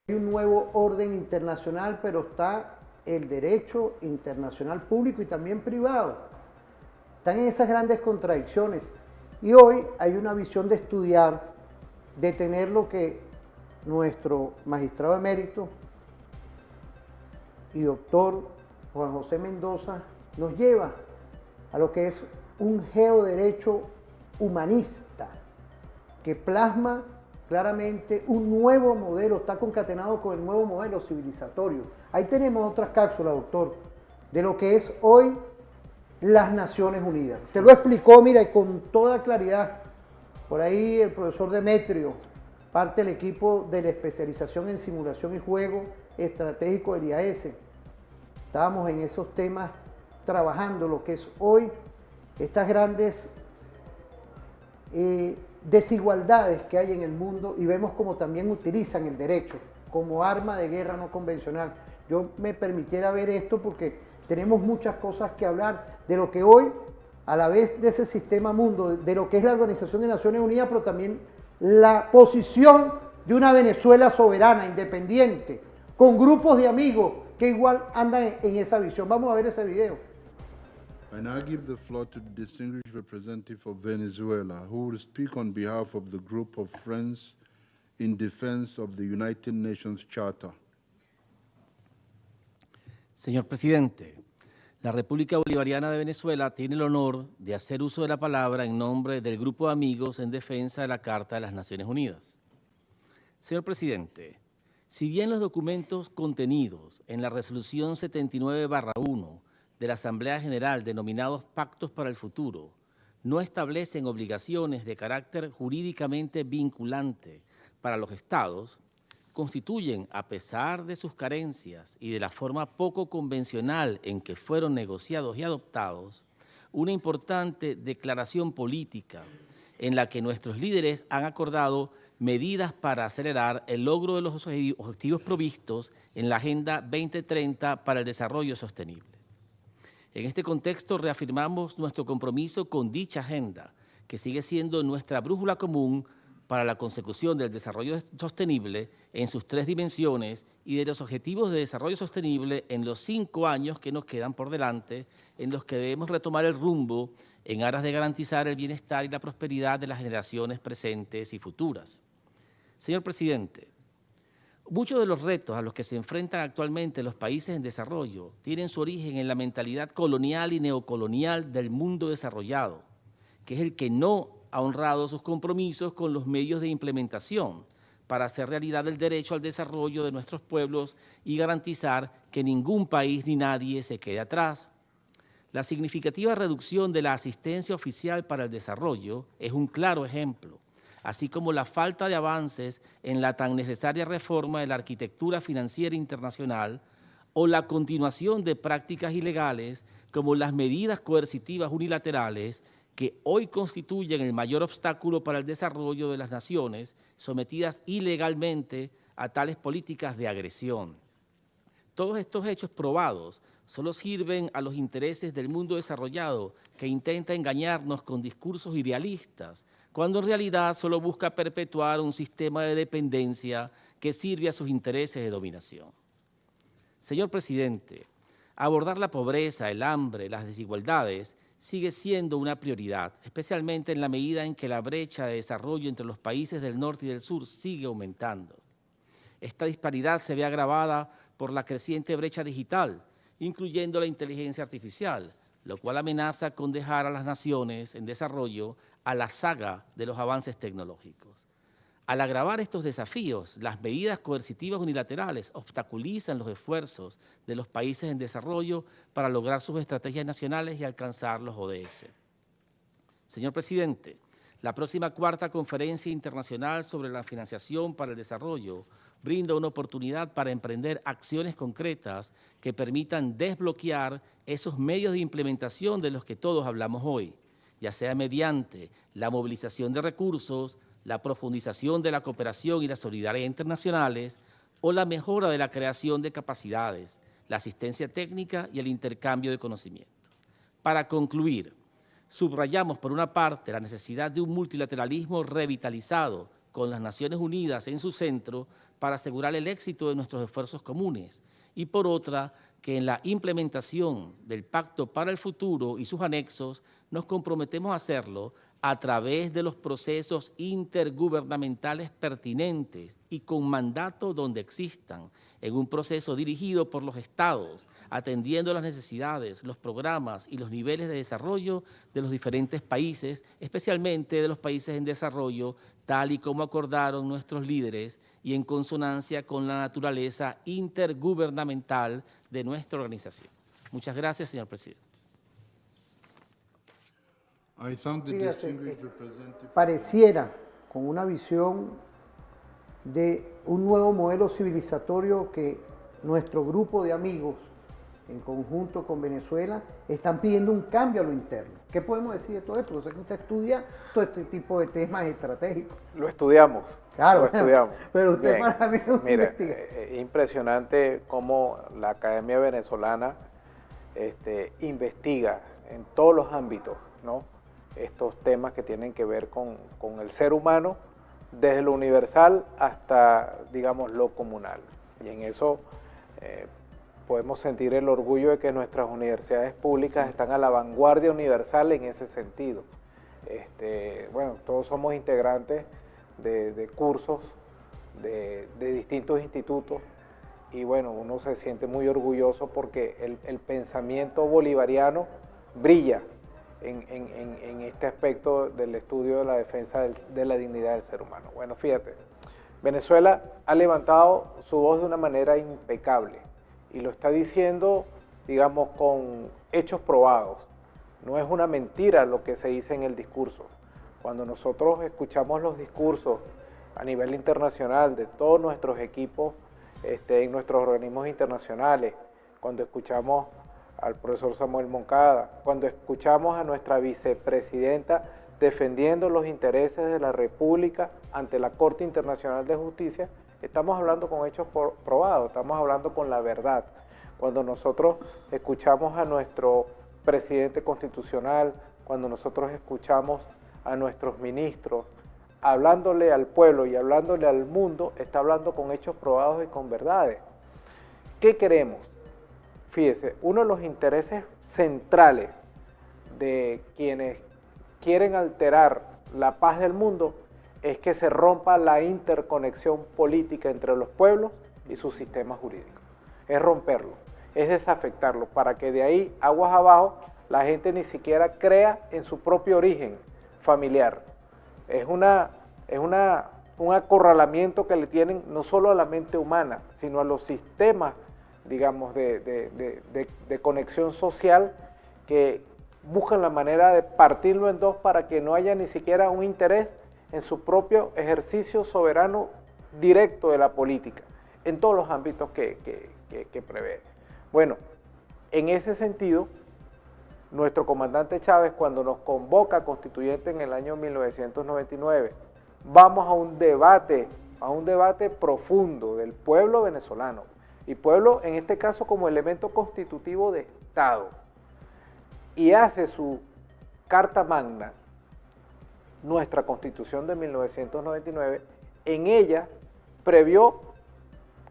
Hay un nuevo orden internacional, pero está el derecho internacional público y también privado. Están en esas grandes contradicciones. Y hoy hay una visión de estudiar, de tener lo que nuestro magistrado emérito y doctor Juan José Mendoza nos lleva a lo que es un geoderecho humanista que plasma claramente un nuevo modelo, está concatenado con el nuevo modelo civilizatorio. Ahí tenemos otras cápsulas, doctor, de lo que es hoy las Naciones Unidas. Te lo explicó, mira, y con toda claridad. Por ahí el profesor Demetrio, parte del equipo de la especialización en simulación y juego estratégico del IAS. Estábamos en esos temas trabajando lo que es hoy estas grandes desigualdades que hay en el mundo y vemos como también utilizan el derecho como arma de guerra no convencional. Yo me permitiera ver esto porque tenemos muchas cosas que hablar de lo que hoy, a la vez de ese sistema mundo, de lo que es la Organización de Naciones Unidas, pero también la posición de una Venezuela soberana, independiente, con grupos de amigos que igual andan en esa visión. Vamos a ver ese video. I now give the floor to the distinguished representative of Venezuela, who will speak on behalf of the group of friends in defense of the United Nations Charter. Señor presidente, la República Bolivariana de Venezuela tiene el honor de hacer uso de la palabra en nombre del Grupo de Amigos en Defensa de la Carta de las Naciones Unidas. Señor presidente, si bien los documentos contenidos en la Resolución 79/1 de la Asamblea General, denominados Pactos para el Futuro, no establecen obligaciones de carácter jurídicamente vinculante para los Estados, constituyen, a pesar de sus carencias y de la forma poco convencional en que fueron negociados y adoptados, una importante declaración política en la que nuestros líderes han acordado medidas para acelerar el logro de los objetivos provistos en la Agenda 2030 para el Desarrollo Sostenible. En este contexto reafirmamos nuestro compromiso con dicha agenda, que sigue siendo nuestra brújula común para la consecución del desarrollo sostenible en sus 3 dimensiones y de los objetivos de desarrollo sostenible en los 5 años que nos quedan por delante, en los que debemos retomar el rumbo en aras de garantizar el bienestar y la prosperidad de las generaciones presentes y futuras. Señor presidente, muchos de los retos a los que se enfrentan actualmente los países en desarrollo tienen su origen en la mentalidad colonial y neocolonial del mundo desarrollado, que es el que no ha honrado sus compromisos con los medios de implementación para hacer realidad el derecho al desarrollo de nuestros pueblos y garantizar que ningún país ni nadie se quede atrás. La significativa reducción de la asistencia oficial para el desarrollo es un claro ejemplo, así como la falta de avances en la tan necesaria reforma de la arquitectura financiera internacional o la continuación de prácticas ilegales como las medidas coercitivas unilaterales que hoy constituyen el mayor obstáculo para el desarrollo de las naciones sometidas ilegalmente a tales políticas de agresión. Todos estos hechos probados solo sirven a los intereses del mundo desarrollado que intenta engañarnos con discursos idealistas, cuando en realidad solo busca perpetuar un sistema de dependencia que sirve a sus intereses de dominación. Señor presidente, abordar la pobreza, el hambre, las desigualdades sigue siendo una prioridad, especialmente en la medida en que la brecha de desarrollo entre los países del norte y del sur sigue aumentando. Esta disparidad se ve agravada por la creciente brecha digital, incluyendo la inteligencia artificial, lo cual amenaza con dejar a las naciones en desarrollo a la saga de los avances tecnológicos. Al agravar estos desafíos, las medidas coercitivas unilaterales obstaculizan los esfuerzos de los países en desarrollo para lograr sus estrategias nacionales y alcanzar los ODS. Señor presidente, la próxima 4ª Conferencia Internacional sobre la Financiación para el Desarrollo brinda una oportunidad para emprender acciones concretas que permitan desbloquear esos medios de implementación de los que todos hablamos hoy, ya sea mediante la movilización de recursos, la profundización de la cooperación y la solidaridad internacionales o la mejora de la creación de capacidades, la asistencia técnica y el intercambio de conocimientos. Para concluir, subrayamos por una parte la necesidad de un multilateralismo revitalizado con las Naciones Unidas en su centro para asegurar el éxito de nuestros esfuerzos comunes y por otra, que en la implementación del Pacto para el Futuro y sus anexos nos comprometemos a hacerlo a través de los procesos intergubernamentales pertinentes y con mandato donde existan, en un proceso dirigido por los Estados, atendiendo las necesidades, los programas y los niveles de desarrollo de los diferentes países, especialmente de los países en desarrollo, tal y como acordaron nuestros líderes y en consonancia con la naturaleza intergubernamental de nuestra organización. Muchas gracias, señor presidente. Fíjate, pareciera con una visión de un nuevo modelo civilizatorio que nuestro grupo de amigos en conjunto con Venezuela, están pidiendo un cambio a lo interno. ¿Qué podemos decir de todo esto? Yo sé que usted estudia todo este tipo de temas estratégicos. Lo estudiamos. Claro, lo estudiamos. pero usted Bien. para mí es un Mira, investigador. impresionante cómo la Academia Venezolana investiga en todos los ámbitos, ¿no?, estos temas que tienen que ver con el ser humano, desde lo universal hasta, digamos, lo comunal. Y en eso podemos sentir el orgullo de que nuestras universidades públicas están a la vanguardia universal en ese sentido. Bueno, todos somos integrantes de cursos de distintos institutos y bueno, uno se siente muy orgulloso porque el pensamiento bolivariano brilla en este aspecto del estudio de la defensa de la dignidad del ser humano. Bueno, fíjate, Venezuela ha levantado su voz de una manera impecable y lo está diciendo, digamos, con hechos probados. No es una mentira lo que se dice en el discurso. Cuando nosotros escuchamos los discursos a nivel internacional de todos nuestros equipos en nuestros organismos internacionales, cuando escuchamos al profesor Samuel Moncada, cuando escuchamos a nuestra vicepresidenta defendiendo los intereses de la República ante la Corte Internacional de Justicia, estamos hablando con hechos probados, estamos hablando con la verdad. Cuando nosotros escuchamos a nuestro presidente constitucional, cuando nosotros escuchamos a nuestros ministros, hablándole al pueblo y hablándole al mundo, está hablando con hechos probados y con verdades. ¿Qué queremos? Fíjese, uno de los intereses centrales de quienes quieren alterar la paz del mundo es que se rompa la interconexión política entre los pueblos y sus sistemas jurídicos. Es romperlo, es desafectarlo, para que de ahí, aguas abajo, la gente ni siquiera crea en su propio origen familiar. Es un acorralamiento que le tienen no solo a la mente humana, sino a los sistemas, digamos, de conexión social, que buscan la manera de partirlo en dos para que no haya ni siquiera un interés en su propio ejercicio soberano directo de la política, en todos los ámbitos que prevé. Bueno, en ese sentido, nuestro comandante Chávez, cuando nos convoca a constituyente en el año 1999, vamos a un debate profundo del pueblo venezolano, y pueblo en este caso como elemento constitutivo de Estado, y hace su Carta Magna, nuestra Constitución de 1999, en ella previó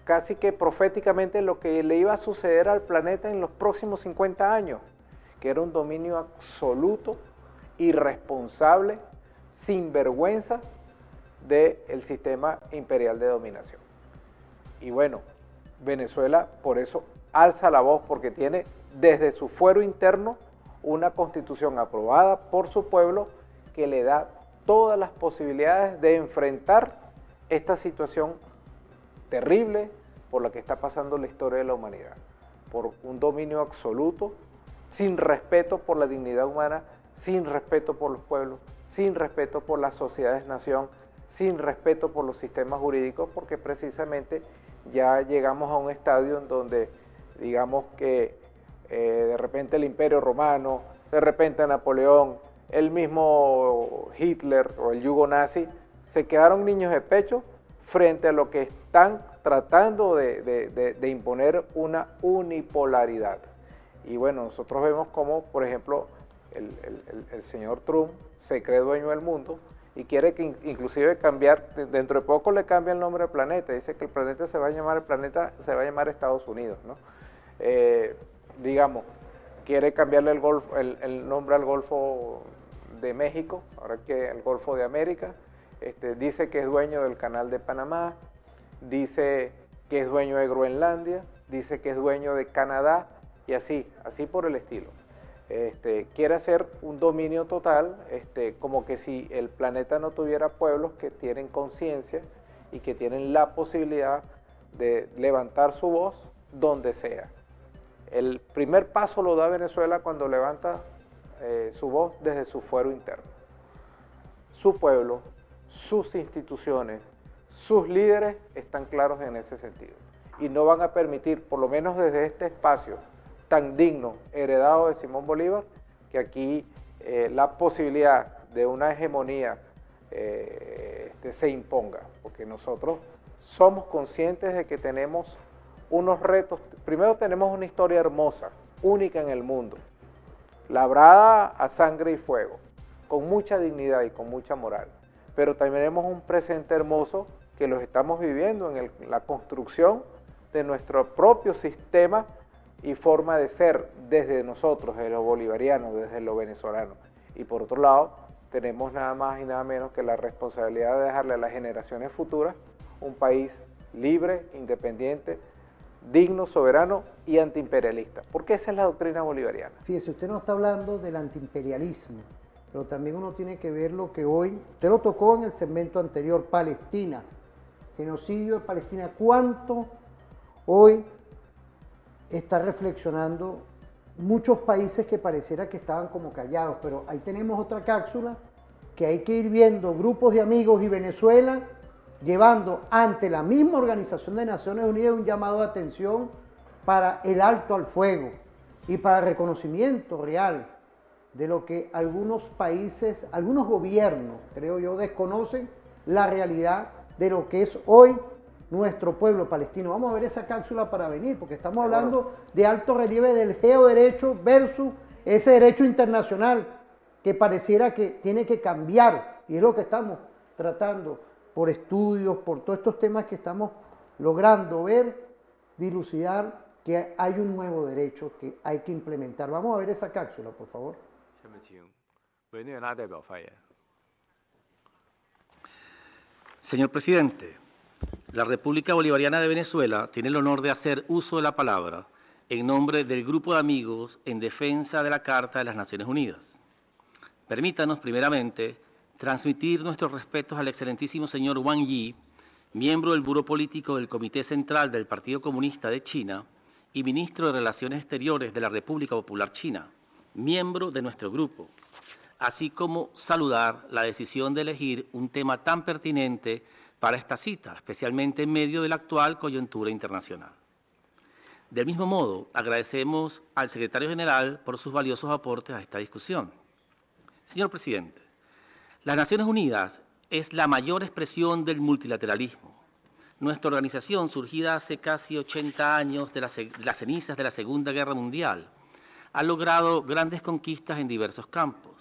casi que proféticamente lo que le iba a suceder al planeta en los próximos 50 años, que era un dominio absoluto, irresponsable, sin vergüenza del sistema imperial de dominación. Y bueno, Venezuela por eso alza la voz, porque tiene desde su fuero interno una constitución aprobada por su pueblo que le da todas las posibilidades de enfrentar esta situación terrible por la que está pasando la historia de la humanidad, por un dominio absoluto, sin respeto por la dignidad humana, sin respeto por los pueblos, sin respeto por las sociedades-nación, sin respeto por los sistemas jurídicos, porque precisamente ya llegamos a un estadio en donde, digamos que de repente el Imperio Romano, de repente Napoleón, el mismo Hitler o el yugo nazi, se quedaron niños de pecho frente a lo que están tratando de imponer una unipolaridad. Y bueno, nosotros vemos como, por ejemplo, el señor Trump se cree dueño del mundo y quiere que inclusive cambiar, dentro de poco le cambia el nombre al planeta, dice que el planeta se va a llamar Estados Unidos, ¿no? Digamos, quiere cambiarle el nombre al Golfo de México, ahora que el Golfo de América, dice que es dueño del Canal de Panamá, dice que es dueño de Groenlandia, dice que es dueño de Canadá, y así por el estilo. Quiere hacer un dominio total, como que si el planeta no tuviera pueblos que tienen conciencia y que tienen la posibilidad de levantar su voz donde sea. El primer paso lo da Venezuela cuando levanta su voz desde su fuero interno. Su pueblo, sus instituciones, sus líderes están claros en ese sentido y no van a permitir, por lo menos desde este espacio, tan digno, heredado de Simón Bolívar, que aquí la posibilidad de una hegemonía se imponga, porque nosotros somos conscientes de que tenemos unos retos. Primero, tenemos una historia hermosa, única en el mundo, labrada a sangre y fuego, con mucha dignidad y con mucha moral, pero también tenemos un presente hermoso que los estamos viviendo en la construcción de nuestro propio sistema y forma de ser desde nosotros, desde lo bolivariano, desde lo venezolano. Y por otro lado, tenemos nada más y nada menos que la responsabilidad de dejarle a las generaciones futuras un país libre, independiente, digno, soberano y antiimperialista, porque esa es la doctrina bolivariana. Fíjese, usted no está hablando del antiimperialismo, pero también uno tiene que ver lo que hoy, usted lo tocó en el segmento anterior, Palestina, genocidio de Palestina. ¿Cuánto hoy está reflexionando muchos países que pareciera que estaban como callados? Pero ahí tenemos otra cápsula que hay que ir viendo, grupos de amigos y Venezuela llevando ante la misma Organización de Naciones Unidas un llamado de atención para el alto al fuego y para el reconocimiento real de lo que algunos países, algunos gobiernos, creo yo, desconocen la realidad de lo que es hoy nuestro pueblo palestino. Vamos a ver esa cápsula para venir, porque estamos hablando de alto relieve del geoderecho versus ese derecho internacional que pareciera que tiene que cambiar, y es lo que estamos tratando por estudios, por todos estos temas que estamos logrando ver, dilucidar que hay un nuevo derecho que hay que implementar. Vamos a ver esa cápsula, por favor. Señor presidente, la República Bolivariana de Venezuela tiene el honor de hacer uso de la palabra en nombre del Grupo de Amigos en Defensa de la Carta de las Naciones Unidas. Permítanos, primeramente, transmitir nuestros respetos al excelentísimo señor Wang Yi, miembro del Buró Político del Comité Central del Partido Comunista de China y ministro de Relaciones Exteriores de la República Popular China, miembro de nuestro grupo, así como saludar la decisión de elegir un tema tan pertinente para esta cita, especialmente en medio de la actual coyuntura internacional. Del mismo modo, agradecemos al secretario general por sus valiosos aportes a esta discusión. Señor presidente, las Naciones Unidas es la mayor expresión del multilateralismo. Nuestra organización, surgida hace casi 80 años de las cenizas de la Segunda Guerra Mundial, ha logrado grandes conquistas en diversos campos.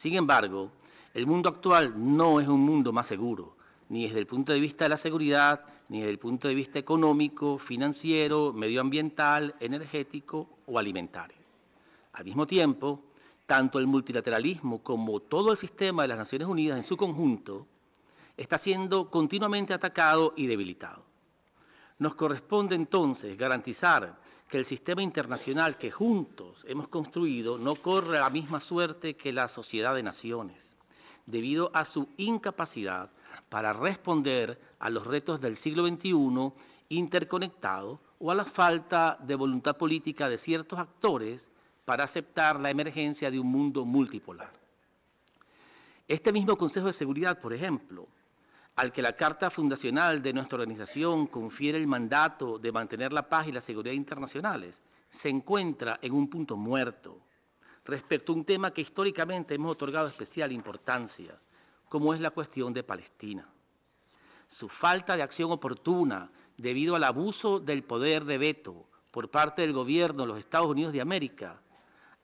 Sin embargo, el mundo actual no es un mundo más seguro, ni desde el punto de vista de la seguridad, ni desde el punto de vista económico, financiero, medioambiental, energético o alimentario. Al mismo tiempo, tanto el multilateralismo como todo el sistema de las Naciones Unidas en su conjunto está siendo continuamente atacado y debilitado. Nos corresponde entonces garantizar que el sistema internacional que juntos hemos construido no corre la misma suerte que la sociedad de naciones, debido a su incapacidad para responder a los retos del siglo XXI interconectados o a la falta de voluntad política de ciertos actores para aceptar la emergencia de un mundo multipolar. Este mismo Consejo de Seguridad, por ejemplo, al que la Carta Fundacional de nuestra organización confiere el mandato de mantener la paz y la seguridad internacionales, se encuentra en un punto muerto respecto a un tema que históricamente hemos otorgado especial importancia, como es la cuestión de Palestina. Su falta de acción oportuna debido al abuso del poder de veto por parte del gobierno de los Estados Unidos de América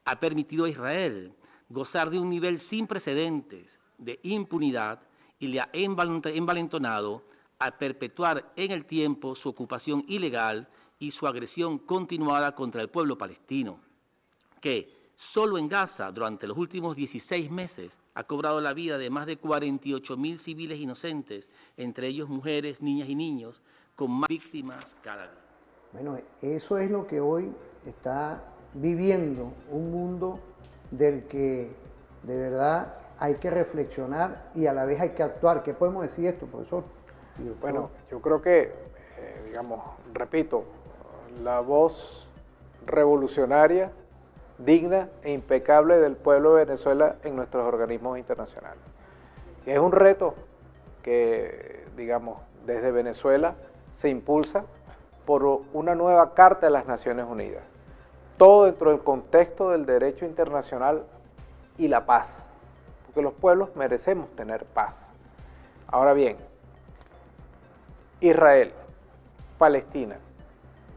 ha permitido a Israel gozar de un nivel sin precedentes de impunidad y le ha envalentonado a perpetuar en el tiempo su ocupación ilegal y su agresión continuada contra el pueblo palestino, que solo en Gaza, durante los últimos 16 meses, ha cobrado la vida de más de 48.000 civiles inocentes, entre ellos mujeres, niñas y niños, con más víctimas cada día. Bueno, eso es lo que hoy está viviendo un mundo del que de verdad hay que reflexionar y a la vez hay que actuar. ¿Qué podemos decir de esto, profesor? Bueno, yo creo que, repito, la voz revolucionaria, digna e impecable del pueblo de Venezuela en nuestros organismos internacionales. Es un reto que, desde Venezuela se impulsa por una nueva Carta de las Naciones Unidas. todo dentro del contexto del derecho internacional y la paz, porque los pueblos merecemos tener paz. Ahora bien, Israel, Palestina,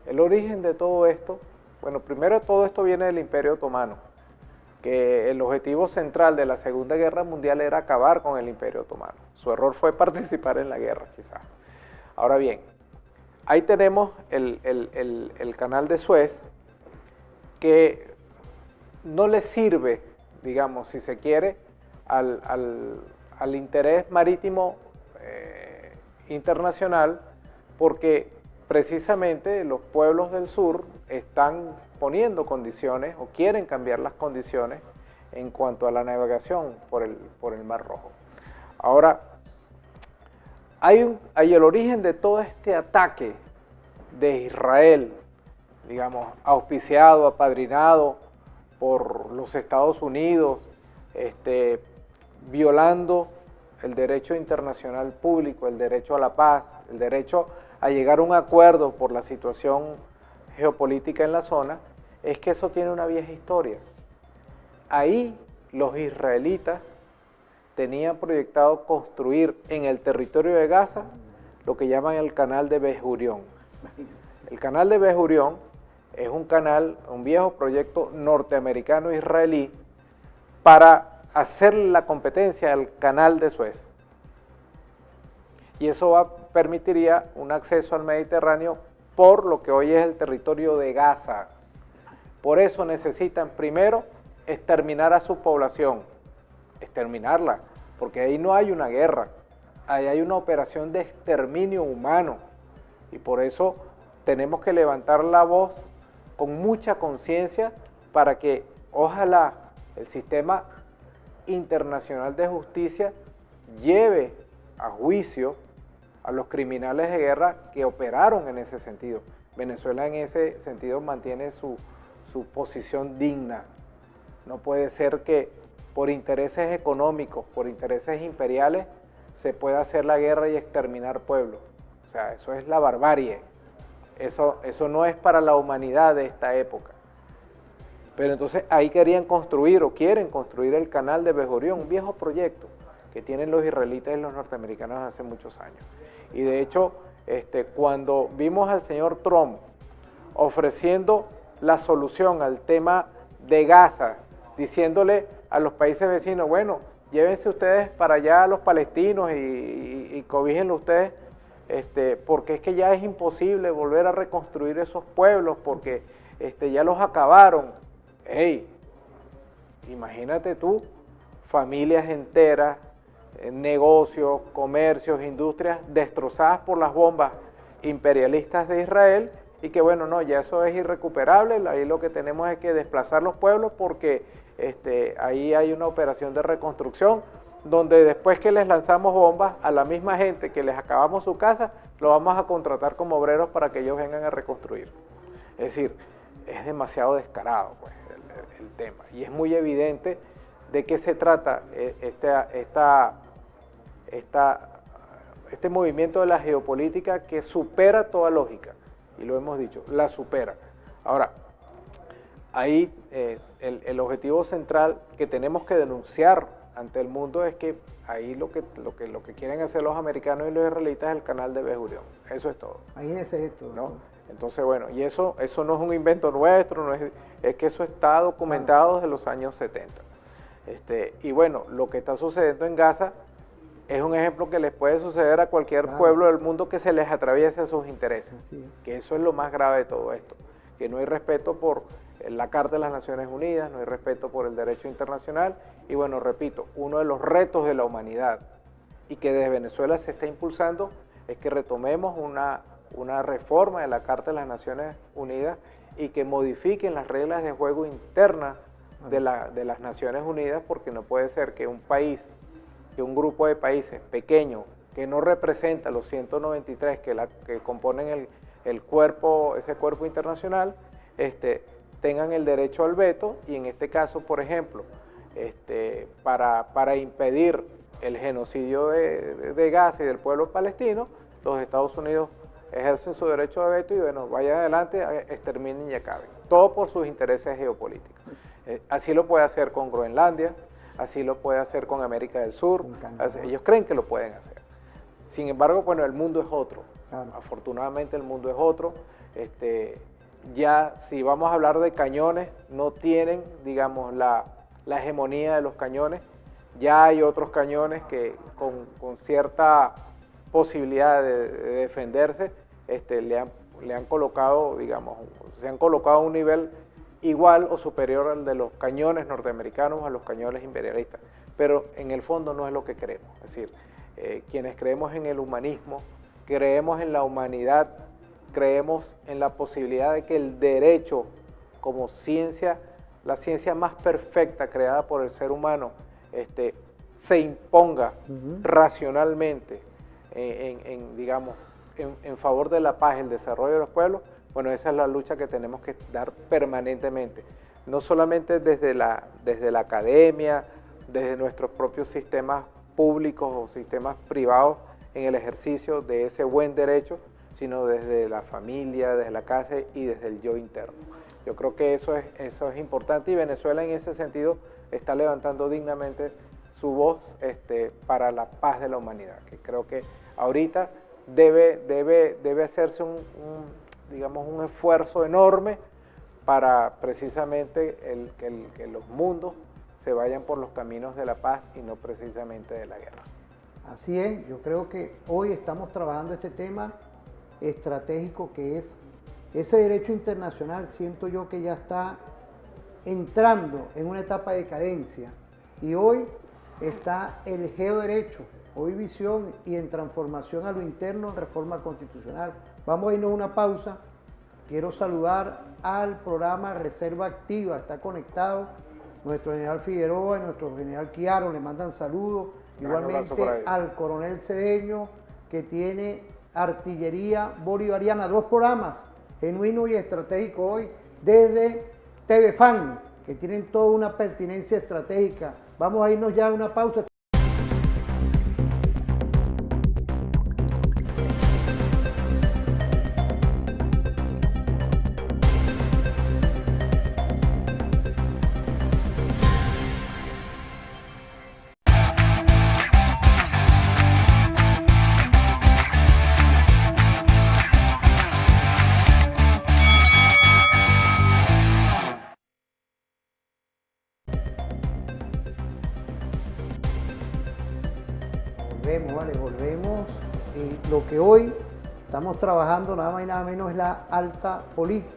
el origen de todo esto, bueno, primero todo esto viene del Imperio Otomano, que el objetivo central de la Segunda Guerra Mundial era acabar con el Imperio Otomano. Su error fue participar en la guerra, quizás. Ahora bien, ahí tenemos el canal de Suez, que no le sirve, digamos, si se quiere, al interés marítimo internacional, porque precisamente los pueblos del sur están poniendo condiciones o quieren cambiar las condiciones en cuanto a la navegación por el Mar Rojo. Ahora, hay el origen de todo este ataque de Israel, digamos, auspiciado, apadrinado por los Estados Unidos, violando el derecho internacional público, el derecho a la paz, el derecho a llegar a un acuerdo por la situación geopolítica en la zona, es que eso tiene una vieja historia. Ahí los israelitas tenían proyectado construir en el territorio de Gaza lo que llaman el canal de Ben Gurión. El canal de Ben Gurión es un canal, un viejo proyecto norteamericano-israelí para hacer la competencia al canal de Suez. Y eso permitiría un acceso al Mediterráneo por lo que hoy es el territorio de Gaza. Por eso necesitan primero exterminar a su población, exterminarla, porque ahí no hay una guerra, ahí hay una operación de exterminio humano. Y por eso tenemos que levantar la voz con mucha conciencia para que ojalá el sistema internacional de justicia lleve a juicio a los criminales de guerra que operaron en ese sentido. Venezuela en ese sentido mantiene su posición digna. No puede ser que por intereses económicos, por intereses imperiales, se pueda hacer la guerra y exterminar pueblos. O sea, eso es la barbarie. Eso no es para la humanidad de esta época. Pero entonces ahí querían construir o quieren construir el canal de Ben Gurión, un viejo proyecto que tienen los israelitas y los norteamericanos hace muchos años. Y de hecho, cuando vimos al señor Trump ofreciendo la solución al tema de Gaza, diciéndole a los países vecinos, bueno, llévense ustedes para allá a los palestinos y cobíjenlo ustedes, porque es que ya es imposible volver a reconstruir esos pueblos porque ya los acabaron. Hey, imagínate tú, familias enteras, negocios, comercios, industrias destrozadas por las bombas imperialistas de Israel y que bueno, no, ya eso es irrecuperable, ahí lo que tenemos es que desplazar los pueblos porque ahí hay una operación de reconstrucción donde después que les lanzamos bombas a la misma gente que les acabamos su casa, lo vamos a contratar como obreros para que ellos vengan a reconstruir. Es decir, es demasiado descarado pues, el tema y es muy evidente de qué se trata este movimiento de la geopolítica que supera toda lógica, y lo hemos dicho, la supera. Ahora, ahí el objetivo central que tenemos que denunciar ante el mundo es que ahí lo que quieren hacer los americanos y los israelitas es el canal de Ben Gurión. Eso es todo. Imagínense esto, ¿no? Entonces, bueno, y eso no es un invento nuestro, no es que eso está documentado desde los años 70. Y bueno, lo que está sucediendo en Gaza es un ejemplo que les puede suceder a cualquier pueblo del mundo que se les atraviese sus intereses. Que eso es lo más grave de todo esto, que no hay respeto por la Carta de las Naciones Unidas, no hay respeto por el derecho internacional y bueno, repito, uno de los retos de la humanidad y que desde Venezuela se está impulsando es que retomemos una reforma de la Carta de las Naciones Unidas y que modifiquen las reglas de juego internas de las Naciones Unidas, porque no puede ser que un país, que un grupo de países pequeño, que no representa los 193 que componen ese cuerpo internacional, tengan el derecho al veto y en este caso, por ejemplo, para impedir el genocidio de Gaza y del pueblo palestino, los Estados Unidos ejercen su derecho de veto y bueno, vayan adelante, exterminen y acaben. Todo por sus intereses geopolíticos. Así lo puede hacer con Groenlandia, así lo puede hacer con América del Sur, ellos creen que lo pueden hacer. Sin embargo, bueno, el mundo es otro. Claro. Afortunadamente el mundo es otro. Ya si vamos a hablar de cañones, no tienen, digamos, la hegemonía de los cañones. Ya hay otros cañones que con cierta posibilidad de defenderse, le han colocado, digamos, se han colocado a un nivel igual o superior al de los cañones norteamericanos, a los cañones imperialistas. Pero en el fondo no es lo que queremos. Es decir, quienes creemos en el humanismo, creemos en la humanidad, creemos en la posibilidad de que el derecho como ciencia, la ciencia más perfecta creada por el ser humano, se imponga racionalmente en favor de la paz y el desarrollo de los pueblos. Bueno, esa es la lucha que tenemos que dar permanentemente, no solamente desde la academia, desde nuestros propios sistemas públicos o sistemas privados en el ejercicio de ese buen derecho, sino desde la familia, desde la casa y desde el yo interno. Yo creo que eso es importante y Venezuela en ese sentido está levantando dignamente su voz para la paz de la humanidad, que creo que ahorita debe hacerse un esfuerzo enorme para precisamente que los mundos se vayan por los caminos de la paz y no precisamente de la guerra. Así es, yo creo que hoy estamos trabajando este tema estratégico que es ese derecho internacional. Siento yo que ya está entrando en una etapa de decadencia y hoy está el geoderecho, hoy visión y en transformación a lo interno en reforma constitucional. Vamos a irnos a una pausa. Quiero saludar al programa Reserva Activa, está conectado nuestro general Figueroa y nuestro general Chiaro, le mandan saludos, igualmente al coronel Cedeño, que tiene artillería bolivariana, 2 programas, genuino y estratégico hoy, desde TV Fan, que tienen toda una pertinencia estratégica. Vamos a irnos ya a una pausa. Volvemos. Lo que hoy estamos trabajando nada más y nada menos es la alta política.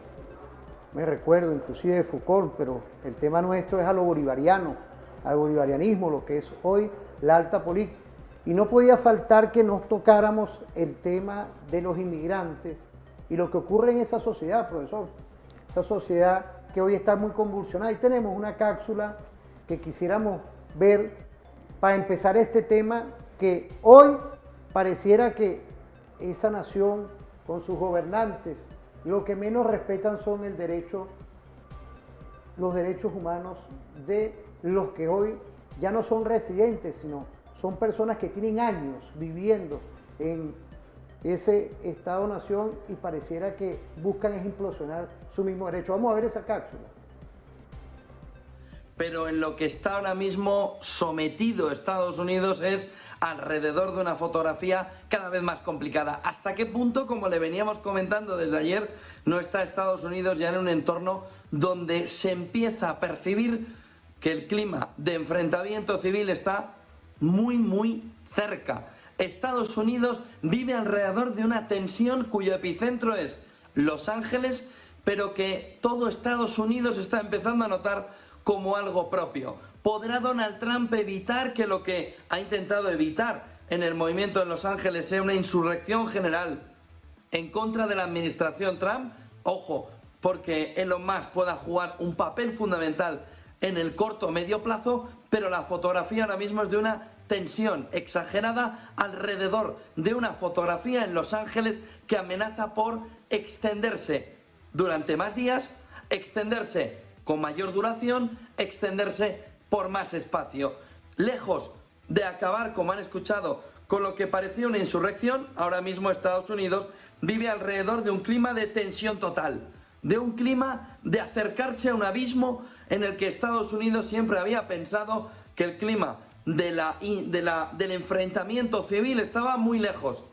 Me recuerdo inclusive de Foucault, pero el tema nuestro es a lo bolivariano, al bolivarianismo, lo que es hoy la alta política. Y no podía faltar que nos tocáramos el tema de los inmigrantes y lo que ocurre en esa sociedad, profesor. Esa sociedad que hoy está muy convulsionada. Y tenemos una cápsula que quisiéramos ver para empezar este tema, que hoy pareciera que esa nación con sus gobernantes lo que menos respetan son los derechos humanos de los que hoy ya no son residentes, sino son personas que tienen años viviendo en ese Estado-nación y pareciera que buscan es implosionar su mismo derecho. Vamos a ver esa cápsula. Pero en lo que está ahora mismo sometido Estados Unidos es alrededor de una fotografía cada vez más complicada. ¿Hasta qué punto, como le veníamos comentando desde ayer, no está Estados Unidos ya en un entorno donde se empieza a percibir que el clima de enfrentamiento civil está muy, muy cerca? Estados Unidos vive alrededor de una tensión cuyo epicentro es Los Ángeles, pero que todo Estados Unidos está empezando a notar como algo propio. ¿Podrá Donald Trump evitar que lo que ha intentado evitar en el movimiento de Los Ángeles sea una insurrección general en contra de la administración Trump? Ojo, porque Elon Musk pueda jugar un papel fundamental en el corto o medio plazo, pero la fotografía ahora mismo es de una tensión exagerada alrededor de una fotografía en Los Ángeles que amenaza por extenderse durante más días, extenderse con mayor duración, extenderse por más espacio. Lejos de acabar, como han escuchado, con lo que parecía una insurrección, ahora mismo Estados Unidos vive alrededor de un clima de tensión total, de un clima de acercarse a un abismo en el que Estados Unidos siempre había pensado que el clima del enfrentamiento civil estaba muy lejos.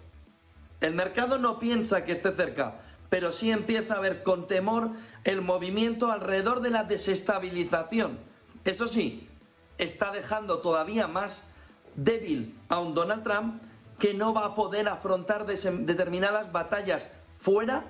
El mercado no piensa que esté cerca, pero sí empieza a ver con temor el movimiento alrededor de la desestabilización. Eso sí, está dejando todavía más débil a un Donald Trump que no va a poder afrontar determinadas batallas fuera,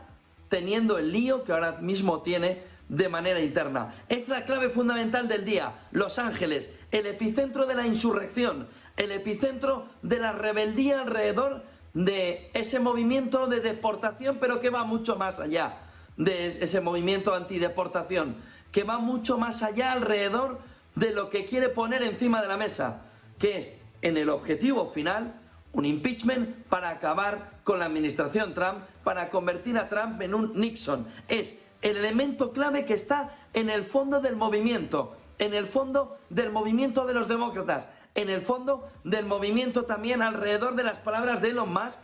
teniendo el lío que ahora mismo tiene de manera interna. Es la clave fundamental del día. Los Ángeles, el epicentro de la insurrección, el epicentro de la rebeldía alrededor de ese movimiento de deportación, pero que va mucho más allá de ese movimiento antideportación, que va mucho más allá alrededor de lo que quiere poner encima de la mesa, que es, en el objetivo final, un impeachment para acabar con la administración Trump, para convertir a Trump en un Nixon. Es el elemento clave que está en el fondo del movimiento, en el fondo del movimiento de los demócratas, en el fondo del movimiento también alrededor de las palabras de Elon Musk,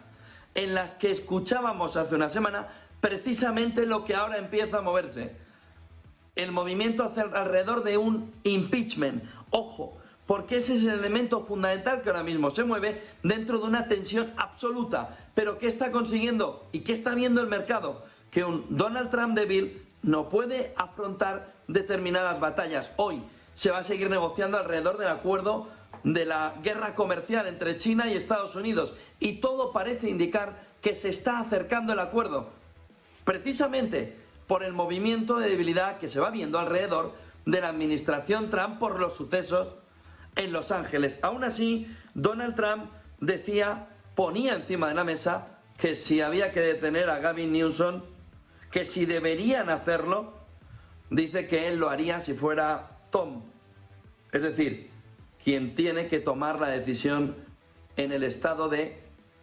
en las que escuchábamos hace una semana precisamente lo que ahora empieza a moverse. El movimiento alrededor de un impeachment. Ojo, porque ese es el elemento fundamental que ahora mismo se mueve dentro de una tensión absoluta. Pero ¿qué está consiguiendo y qué está viendo el mercado? Que un Donald Trump débil no puede afrontar determinadas batallas. Hoy se va a seguir negociando alrededor del acuerdo de la guerra comercial entre China y Estados Unidos. Y todo parece indicar que se está acercando el acuerdo. Precisamente por el movimiento de debilidad que se va viendo alrededor de la administración Trump por los sucesos en Los Ángeles. Aún así, Donald Trump ponía encima de la mesa que si había que detener a Gavin Newsom, que si deberían hacerlo, dice que él lo haría si fuera Tom. Es decir, quien tiene que tomar la decisión en el estado de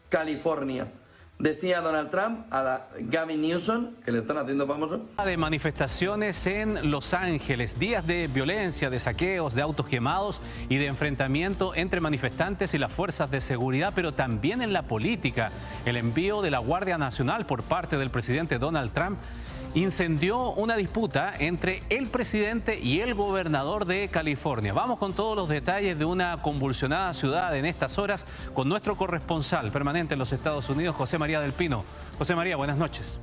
California. Decía Donald Trump a Gavin Newsom, que le están haciendo famoso. De manifestaciones en Los Ángeles, días de violencia, de saqueos, de autos quemados y de enfrentamiento entre manifestantes y las fuerzas de seguridad, pero también en la política. El envío de la Guardia Nacional por parte del presidente Donald Trump incendió una disputa entre el presidente y el gobernador de California. Vamos con todos los detalles de una convulsionada ciudad en estas horas con nuestro corresponsal permanente en los Estados Unidos, José María del Pino. José María, buenas noches.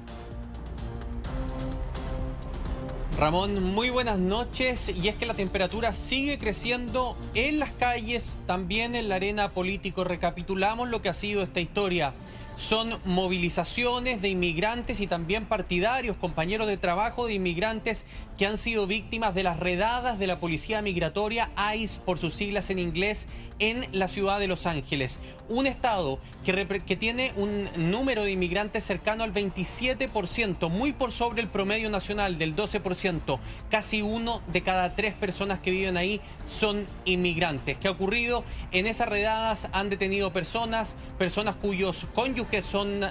Ramón, muy buenas noches. Y es que la temperatura sigue creciendo en las calles, también en la arena político. Recapitulamos lo que ha sido esta historia. Son movilizaciones de inmigrantes y también partidarios, compañeros de trabajo de inmigrantes que han sido víctimas de las redadas de la policía migratoria, ICE por sus siglas en inglés, en la ciudad de Los Ángeles. Un estado que tiene un número de inmigrantes cercano al 27%, muy por sobre el promedio nacional del 12%. Casi 1 de cada 3 personas que viven ahí son inmigrantes. ¿Qué ha ocurrido? En esas redadas han detenido personas cuyos cónyuges son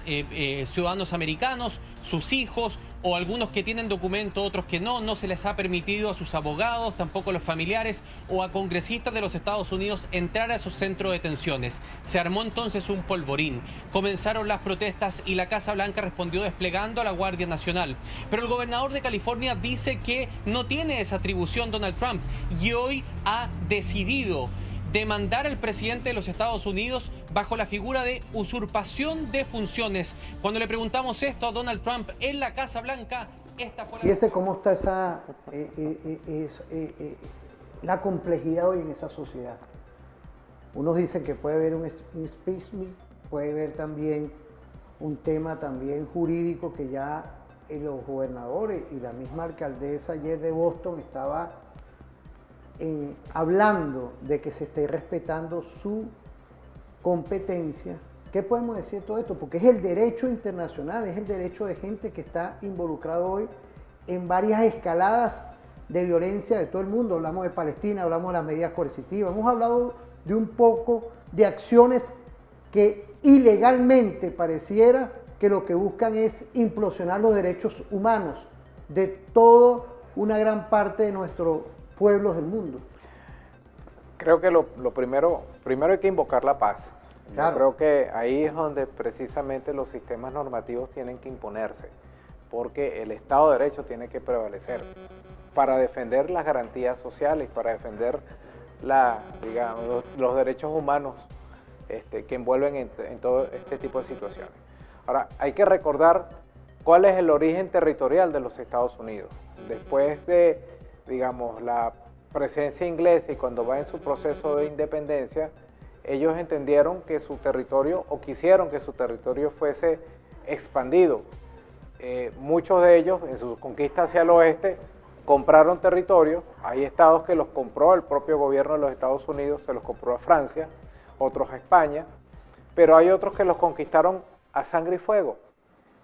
ciudadanos americanos, sus hijos o algunos que tienen documento, otros que no se les ha permitido a sus abogados, tampoco a los familiares o a congresistas de los Estados Unidos entrar a esos centros de detenciones. Se armó entonces un polvorín, comenzaron las protestas y la Casa Blanca respondió desplegando a la Guardia Nacional. Pero el gobernador de California dice que no tiene esa atribución Donald Trump y hoy ha decidido demandar al presidente de los Estados Unidos bajo la figura de usurpación de funciones. Cuando le preguntamos esto a Donald Trump en la Casa Blanca, esta fue la... Fíjese cómo está la complejidad hoy en esa sociedad. Unos dicen que puede haber un impeachment, puede haber también un tema también jurídico que ya los gobernadores y la misma alcaldesa ayer de Boston estaba hablando de que se esté respetando su competencia. ¿Qué podemos decir de todo esto? Porque es el derecho internacional, es el derecho de gente que está involucrado hoy en varias escaladas de violencia de todo el mundo. Hablamos de Palestina, hablamos de las medidas coercitivas, hemos hablado de un poco de acciones que ilegalmente pareciera que lo que buscan es implosionar los derechos humanos de toda una gran parte de nuestros pueblos del mundo. Creo que lo primero hay que invocar la paz. Claro. Yo creo que ahí es donde precisamente los sistemas normativos tienen que imponerse, porque el Estado de Derecho tiene que prevalecer para defender las garantías sociales, para defender digamos, los derechos humanos que envuelven en todo este tipo de situaciones. Ahora, hay que recordar cuál es el origen territorial de los Estados Unidos. Después de, digamos, la presencia inglesa y cuando va en su proceso de independencia, ellos entendieron que su territorio, o quisieron que su territorio fuese expandido. Muchos de ellos, en sus conquistas hacia el oeste, compraron territorio. Hay estados que los compró el propio gobierno de los Estados Unidos, se los compró a Francia, otros a España, pero hay otros que los conquistaron a sangre y fuego.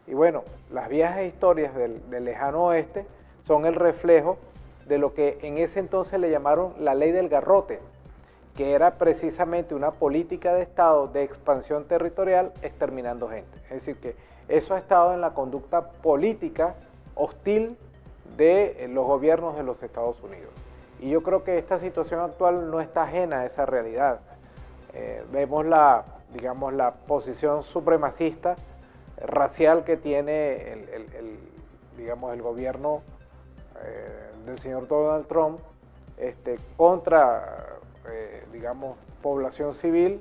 Y bueno, las viejas historias del lejano oeste son el reflejo de lo que en ese entonces le llamaron la ley del garrote, que era precisamente una política de Estado de expansión territorial exterminando gente. Es decir, que eso ha estado en la conducta política hostil de los gobiernos de los Estados Unidos. Y yo creo que esta situación actual no está ajena a esa realidad. Vemos digamos, la posición supremacista racial que tiene digamos, el gobierno del señor Donald Trump contra, digamos, población civil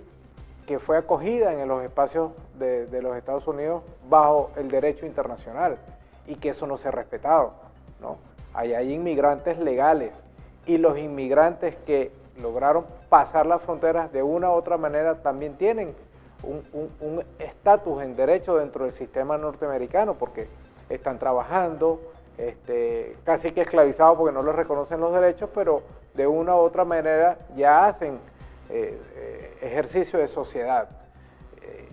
que fue acogida en los espacios de los Estados Unidos bajo el derecho internacional y que eso no se ha respetado, ¿no? Hay inmigrantes legales y los inmigrantes que lograron pasar las fronteras de una u otra manera también tienen un estatus en derecho dentro del sistema norteamericano porque están trabajando, casi que esclavizados porque no les reconocen los derechos, pero de una u otra manera ya hacen ejercicio de sociedad.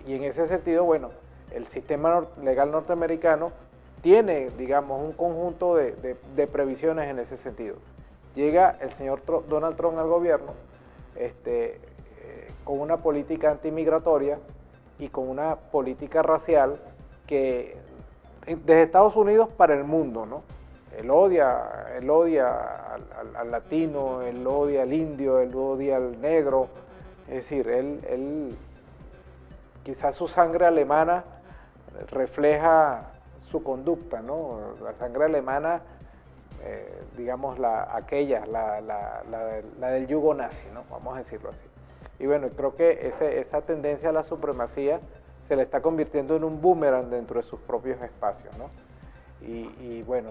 Y en ese sentido, bueno, el sistema legal norteamericano tiene, digamos, un conjunto de previsiones en ese sentido. Llega el señor Donald Trump al gobierno con una política antimigratoria y con una política racial que desde Estados Unidos para el mundo, ¿no? Él odia al latino, él odia al indio, él odia al negro. Es decir, él quizás su sangre alemana refleja su conducta, ¿no? La sangre alemana, digamos, la del yugo nazi, ¿no? Vamos a decirlo así. Y bueno, creo que esa tendencia a la supremacía se le está convirtiendo en un boomerang dentro de sus propios espacios, ¿no? Y bueno,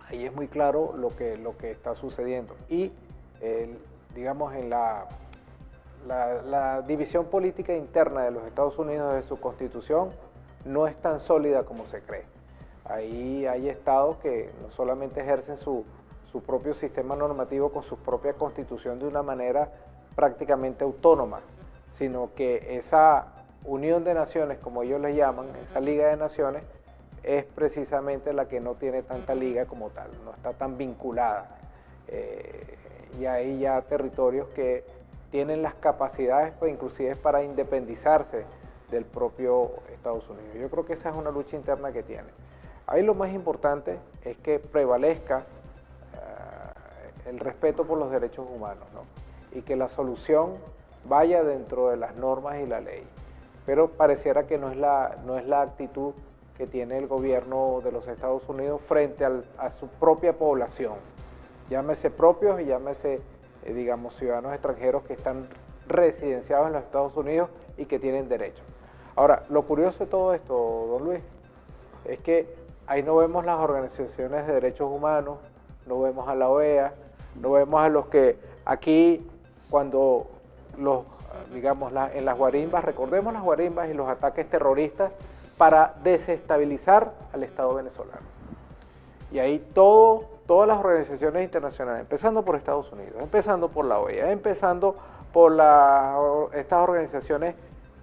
ahí es muy claro lo que está sucediendo. Y, digamos, en la división política interna de los Estados Unidos de su constitución no es tan sólida como se cree. Ahí hay estados que no solamente ejercen su propio sistema normativo con su propia constitución de una manera prácticamente autónoma, sino que esa unión de naciones, como ellos le llaman, esa liga de naciones, es precisamente la que no tiene tanta liga como tal, no está tan vinculada. Y hay ya territorios que tienen las capacidades, pues, inclusive para independizarse del propio Estados Unidos. Yo creo que esa es una lucha interna que tiene. Ahí lo más importante es que prevalezca el respeto por los derechos humanos, ¿no? Y que la solución vaya dentro de las normas y la ley. Pero pareciera que no es la actitud que tiene el gobierno de los Estados Unidos frente a su propia población. Llámese propios y llámese, digamos, ciudadanos extranjeros que están residenciados en los Estados Unidos y que tienen derechos. Ahora, lo curioso de todo esto, don Luis, es que ahí no vemos las organizaciones de derechos humanos, no vemos a la OEA, no vemos a los que aquí, cuando digamos, en las guarimbas, recordemos las guarimbas y los ataques terroristas para desestabilizar al Estado venezolano. Y ahí todas las organizaciones internacionales, empezando por Estados Unidos, empezando por la OEA, empezando por estas organizaciones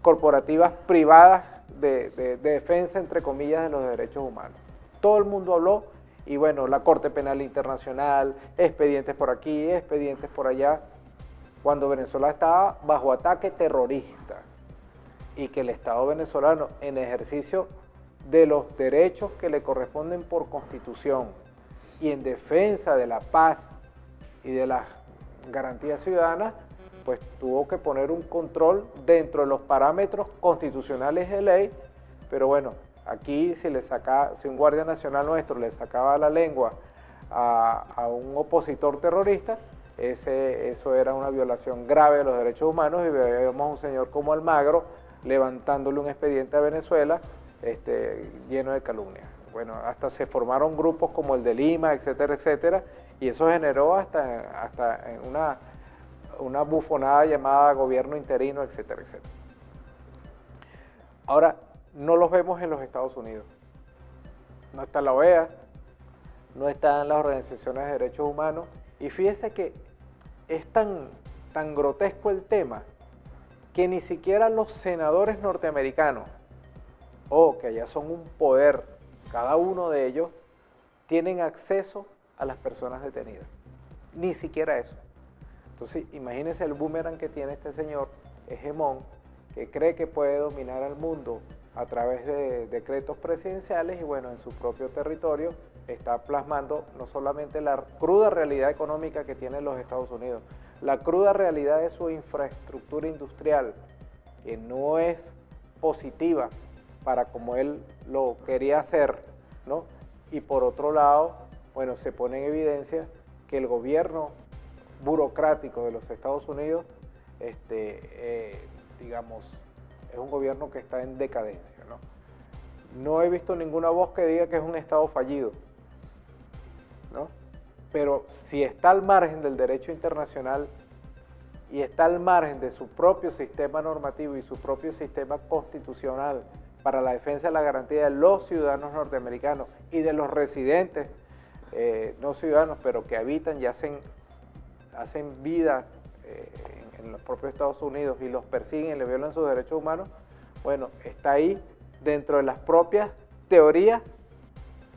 corporativas privadas de defensa, entre comillas, de los derechos humanos. Todo el mundo habló y bueno, la Corte Penal Internacional, expedientes por aquí, expedientes por allá, cuando Venezuela estaba bajo ataque terrorista y que el Estado venezolano, en ejercicio de los derechos que le corresponden por Constitución y en defensa de la paz y de las garantías ciudadanas, pues tuvo que poner un control dentro de los parámetros constitucionales de ley, pero bueno, aquí si un guardia nacional nuestro le sacaba la lengua a un opositor terrorista, eso era una violación grave de los derechos humanos, y veíamos a un señor como Almagro levantándole un expediente a Venezuela lleno de calumnias. Bueno, hasta se formaron grupos como el de Lima, etcétera, etcétera, y eso generó hasta una bufonada llamada gobierno interino, etcétera, etcétera. Ahora, no los vemos en los Estados Unidos. No está la OEA, no están las organizaciones de derechos humanos, y fíjese que es tan grotesco el tema que ni siquiera los senadores norteamericanos, que allá son un poder, cada uno de ellos, tienen acceso a las personas detenidas. Ni siquiera eso. Entonces, imagínense el boomerang que tiene este señor hegemón, que cree que puede dominar al mundo a través de decretos presidenciales, y bueno, en su propio territorio está plasmando no solamente la cruda realidad económica que tienen los Estados Unidos, la cruda realidad de su infraestructura industrial, que no es positiva para como él lo quería hacer, ¿no? Y por otro lado, bueno, se pone en evidencia que el gobierno burocrático de los Estados Unidos, digamos, es un gobierno que está en decadencia, ¿no? No he visto ninguna voz que diga que es un Estado fallido, ¿no? Pero si está al margen del derecho internacional y está al margen de su propio sistema normativo y su propio sistema constitucional para la defensa de la garantía de los ciudadanos norteamericanos y de los residentes, no ciudadanos, pero que habitan y hacen vida en los propios Estados Unidos, y los persiguen y les violan sus derechos humanos, bueno, está ahí dentro de las propias teorías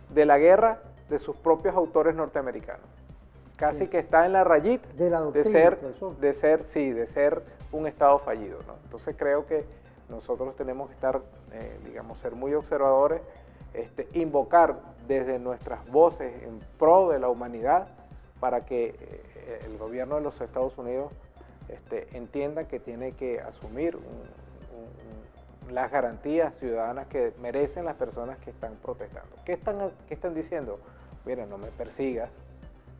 de la guerra de sus propios autores norteamericanos. Casi que está en la rayita de la doctrina, de ser un Estado fallido, ¿no? Entonces creo que nosotros tenemos que estar, ser muy observadores, invocar desde nuestras voces en pro de la humanidad para que el gobierno de los Estados Unidos entienda que tiene que asumir las garantías ciudadanas que merecen las personas que están protestando. ¿Qué están diciendo? Mira, no me persigas,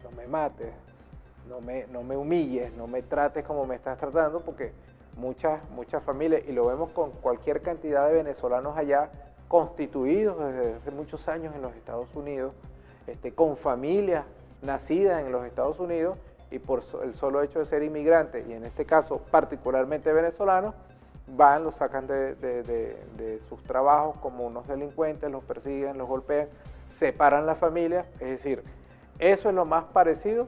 no me mates, no me humilles, no me trates como me estás tratando, porque muchas familias, y lo vemos con cualquier cantidad de venezolanos allá, constituidos desde hace muchos años en los Estados Unidos, con familias nacidas en los Estados Unidos, y por el solo hecho de ser inmigrantes, y en este caso particularmente venezolanos, los sacan de sus trabajos como unos delincuentes, los persiguen, los golpean, separan la familia. Es decir, eso es lo más parecido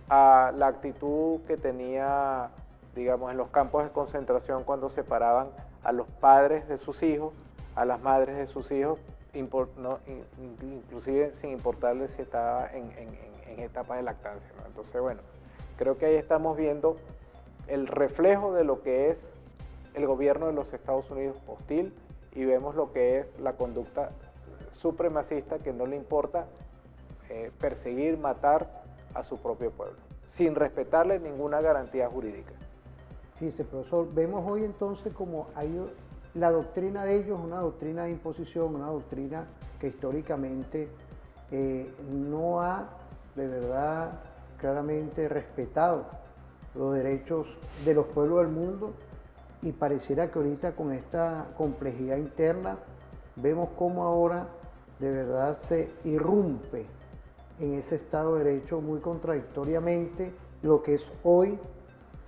a la actitud que tenía, digamos, en los campos de concentración, cuando separaban a los padres de sus hijos, a las madres de sus hijos, inclusive sin importarles si estaba en etapa de lactancia, ¿no? Entonces, bueno, creo que ahí estamos viendo el reflejo de lo que es el gobierno de los Estados Unidos hostil, y vemos lo que es la conducta supremacista, que no le importa perseguir, matar a su propio pueblo, sin respetarle ninguna garantía jurídica. Fíjese, profesor, vemos hoy entonces como hay la doctrina de ellos, una doctrina de imposición, una doctrina que históricamente no ha de verdad claramente respetado los derechos de los pueblos del mundo, y pareciera que ahorita con esta complejidad interna vemos cómo ahora de verdad se irrumpe en ese Estado de Derecho muy contradictoriamente lo que es hoy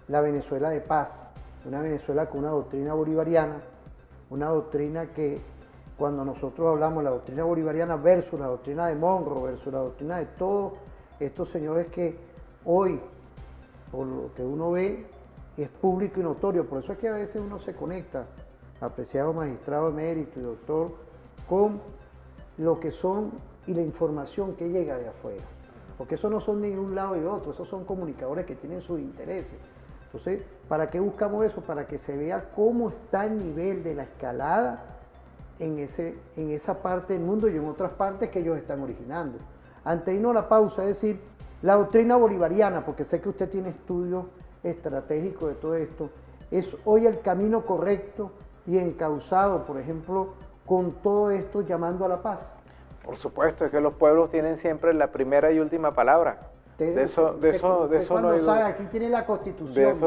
la Venezuela de paz, una Venezuela con una doctrina bolivariana, una doctrina que cuando nosotros hablamos de la doctrina bolivariana versus la doctrina de Monroe, versus la doctrina de todos estos señores que hoy, por lo que uno ve, es público y notorio. Por eso es que a veces uno se conecta, apreciado magistrado emérito y doctor, con lo que son y la información que llega de afuera. Porque eso no son ni de un lado y de otro, esos son comunicadores que tienen sus intereses. Entonces, ¿para qué buscamos eso? Para que se vea cómo está el nivel de la escalada en esa parte del mundo y en otras partes que ellos están originando. Antes de irnos a la pausa, es decir, la doctrina bolivariana, porque sé que usted tiene estudios estratégico de todo esto, ¿es hoy el camino correcto y encauzado, por ejemplo, con todo esto llamando a la paz? Por supuesto, es que los pueblos tienen siempre la primera y última palabra. De eso no hay duda. Aquí tiene la Constitución,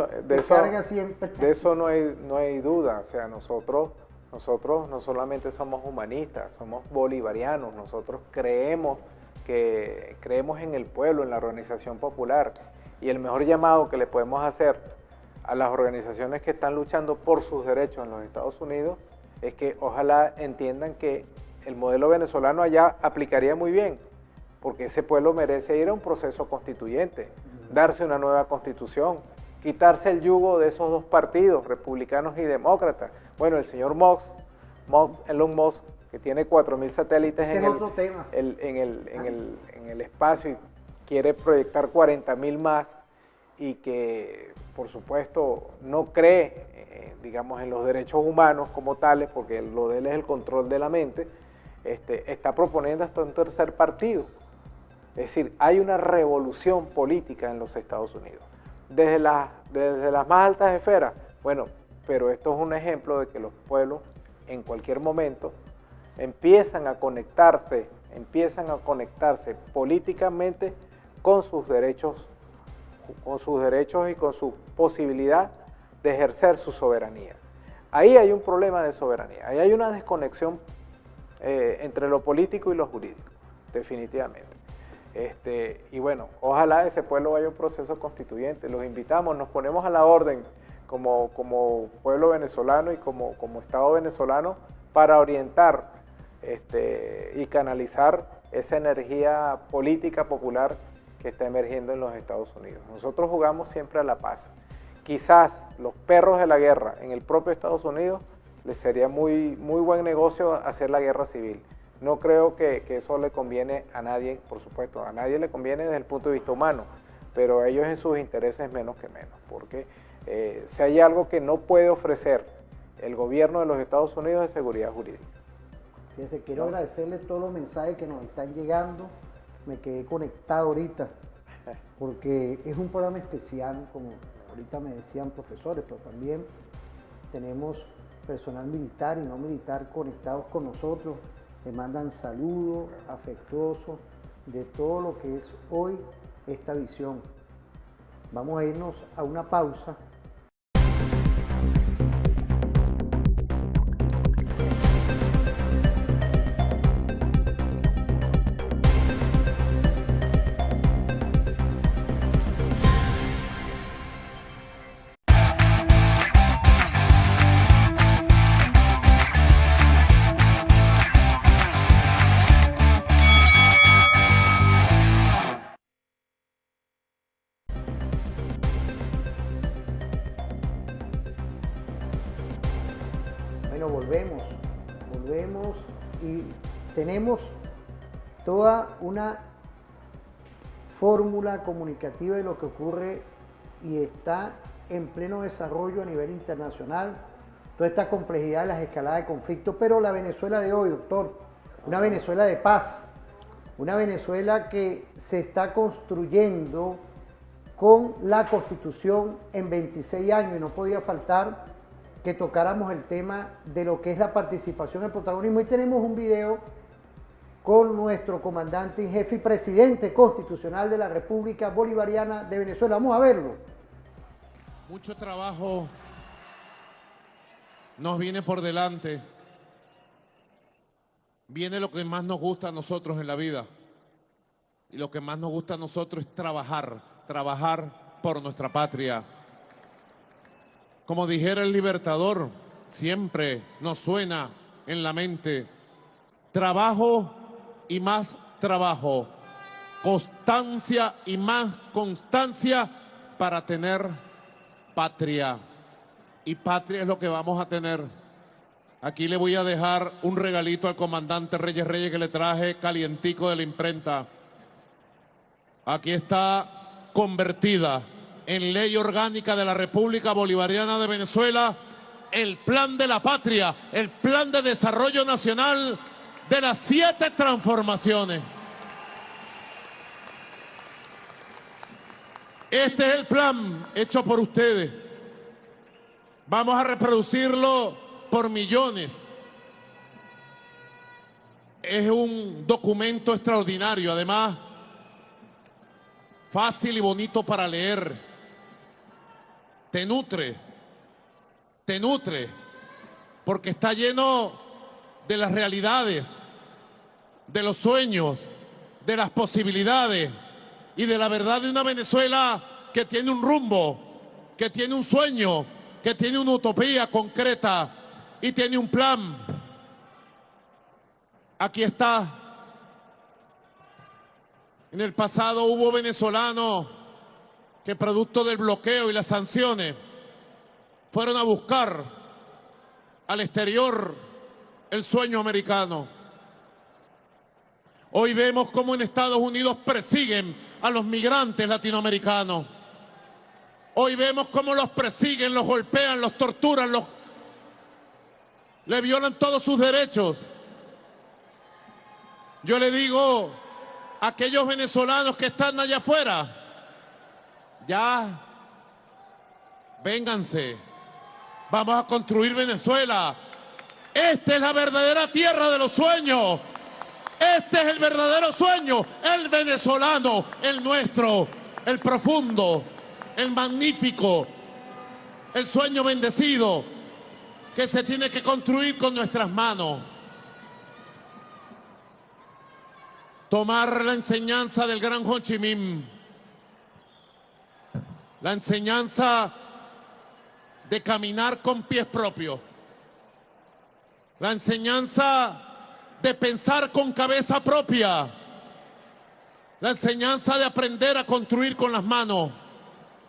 carga siempre. De eso no hay duda. O sea, nosotros no solamente somos humanistas, somos bolivarianos. Nosotros creemos en el pueblo, en la organización popular. Y el mejor llamado que le podemos hacer a las organizaciones que están luchando por sus derechos en los Estados Unidos es que ojalá entiendan que el modelo venezolano allá aplicaría muy bien, porque ese pueblo merece ir a un proceso constituyente, darse una nueva constitución, quitarse el yugo de esos dos partidos, republicanos y demócratas. Bueno, el señor Elon Musk, que tiene 4.000 satélites en el espacio y quiere proyectar 40.000 más, y que por supuesto no cree, digamos, en los derechos humanos como tales, porque lo de él es el control de la mente, está proponiendo hasta un tercer partido. Es decir, hay una revolución política en los Estados Unidos, desde las más altas esferas. Bueno, pero esto es un ejemplo de que los pueblos en cualquier momento empiezan a conectarse políticamente con sus derechos y con su posibilidad de ejercer su soberanía. Ahí hay un problema de soberanía, ahí hay una desconexión entre lo político y lo jurídico, definitivamente. Y bueno, ojalá ese pueblo vaya a un proceso constituyente. Los invitamos, nos ponemos a la orden como pueblo venezolano y como Estado venezolano para orientar y canalizar esa energía política popular que está emergiendo en los Estados Unidos. Nosotros jugamos siempre a la paz. Quizás los perros de la guerra en el propio Estados Unidos les sería muy buen negocio hacer la guerra civil. No creo que eso le conviene a nadie, por supuesto, a nadie le conviene desde el punto de vista humano, pero a ellos en sus intereses menos que menos, porque si hay algo que no puede ofrecer el gobierno de los Estados Unidos es seguridad jurídica. Fíjense, quiero agradecerle todos los mensajes que nos están llegando. Me quedé conectado ahorita, porque es un programa especial, como ahorita me decían profesores, pero también tenemos personal militar y no militar conectados con nosotros. Le mandan saludos afectuosos de todo lo que es hoy esta visión. Vamos a irnos a una pausa. Bueno, volvemos y tenemos toda una fórmula comunicativa de lo que ocurre y está en pleno desarrollo a nivel internacional, toda esta complejidad de las escaladas de conflicto, pero la Venezuela de hoy, doctor, una Venezuela de paz, una Venezuela que se está construyendo con la Constitución en 26 años y no podía faltar que tocáramos el tema de lo que es la participación, el protagonismo. Y tenemos un video con nuestro comandante en jefe y presidente constitucional de la República Bolivariana de Venezuela. Vamos a verlo. Mucho trabajo nos viene por delante. Viene lo que más nos gusta a nosotros en la vida. Y lo que más nos gusta a nosotros es trabajar por nuestra patria. Como dijera el Libertador, siempre nos suena en la mente: trabajo y más trabajo, constancia y más constancia para tener patria. Y patria es lo que vamos a tener. Aquí le voy a dejar un regalito al comandante Reyes que le traje calientico de la imprenta. Aquí está convertida en ley orgánica de la República Bolivariana de Venezuela el Plan de la Patria, el Plan de Desarrollo Nacional de las 7 transformaciones. Este es el plan hecho por ustedes. Vamos a reproducirlo por millones. Es un documento extraordinario, además fácil y bonito para leer. Te nutre, porque está lleno de las realidades, de los sueños, de las posibilidades y de la verdad de una Venezuela que tiene un rumbo, que tiene un sueño, que tiene una utopía concreta y tiene un plan. Aquí está. En el pasado hubo venezolanos que producto del bloqueo y las sanciones fueron a buscar al exterior el sueño americano. Hoy vemos cómo en Estados Unidos persiguen a los migrantes latinoamericanos. Hoy vemos cómo los persiguen, los golpean, los torturan, le violan todos sus derechos. Yo le digo a aquellos venezolanos que están allá afuera, ya, vénganse, vamos a construir Venezuela. Esta es la verdadera tierra de los sueños. Este es el verdadero sueño, el venezolano, el nuestro, el profundo, el magnífico, el sueño bendecido que se tiene que construir con nuestras manos. Tomar la enseñanza del gran Ho Chi Minh, la enseñanza de caminar con pies propios, la enseñanza de pensar con cabeza propia, la enseñanza de aprender a construir con las manos,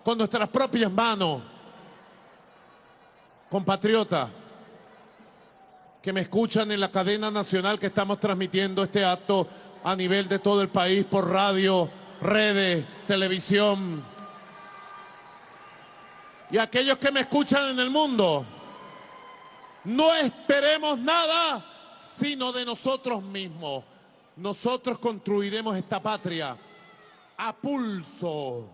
con nuestras propias manos. Compatriotas que me escuchan en la cadena nacional que estamos transmitiendo este acto a nivel de todo el país por radio, redes, televisión, y aquellos que me escuchan en el mundo, no esperemos nada sino de nosotros mismos. Nosotros construiremos esta patria a pulso.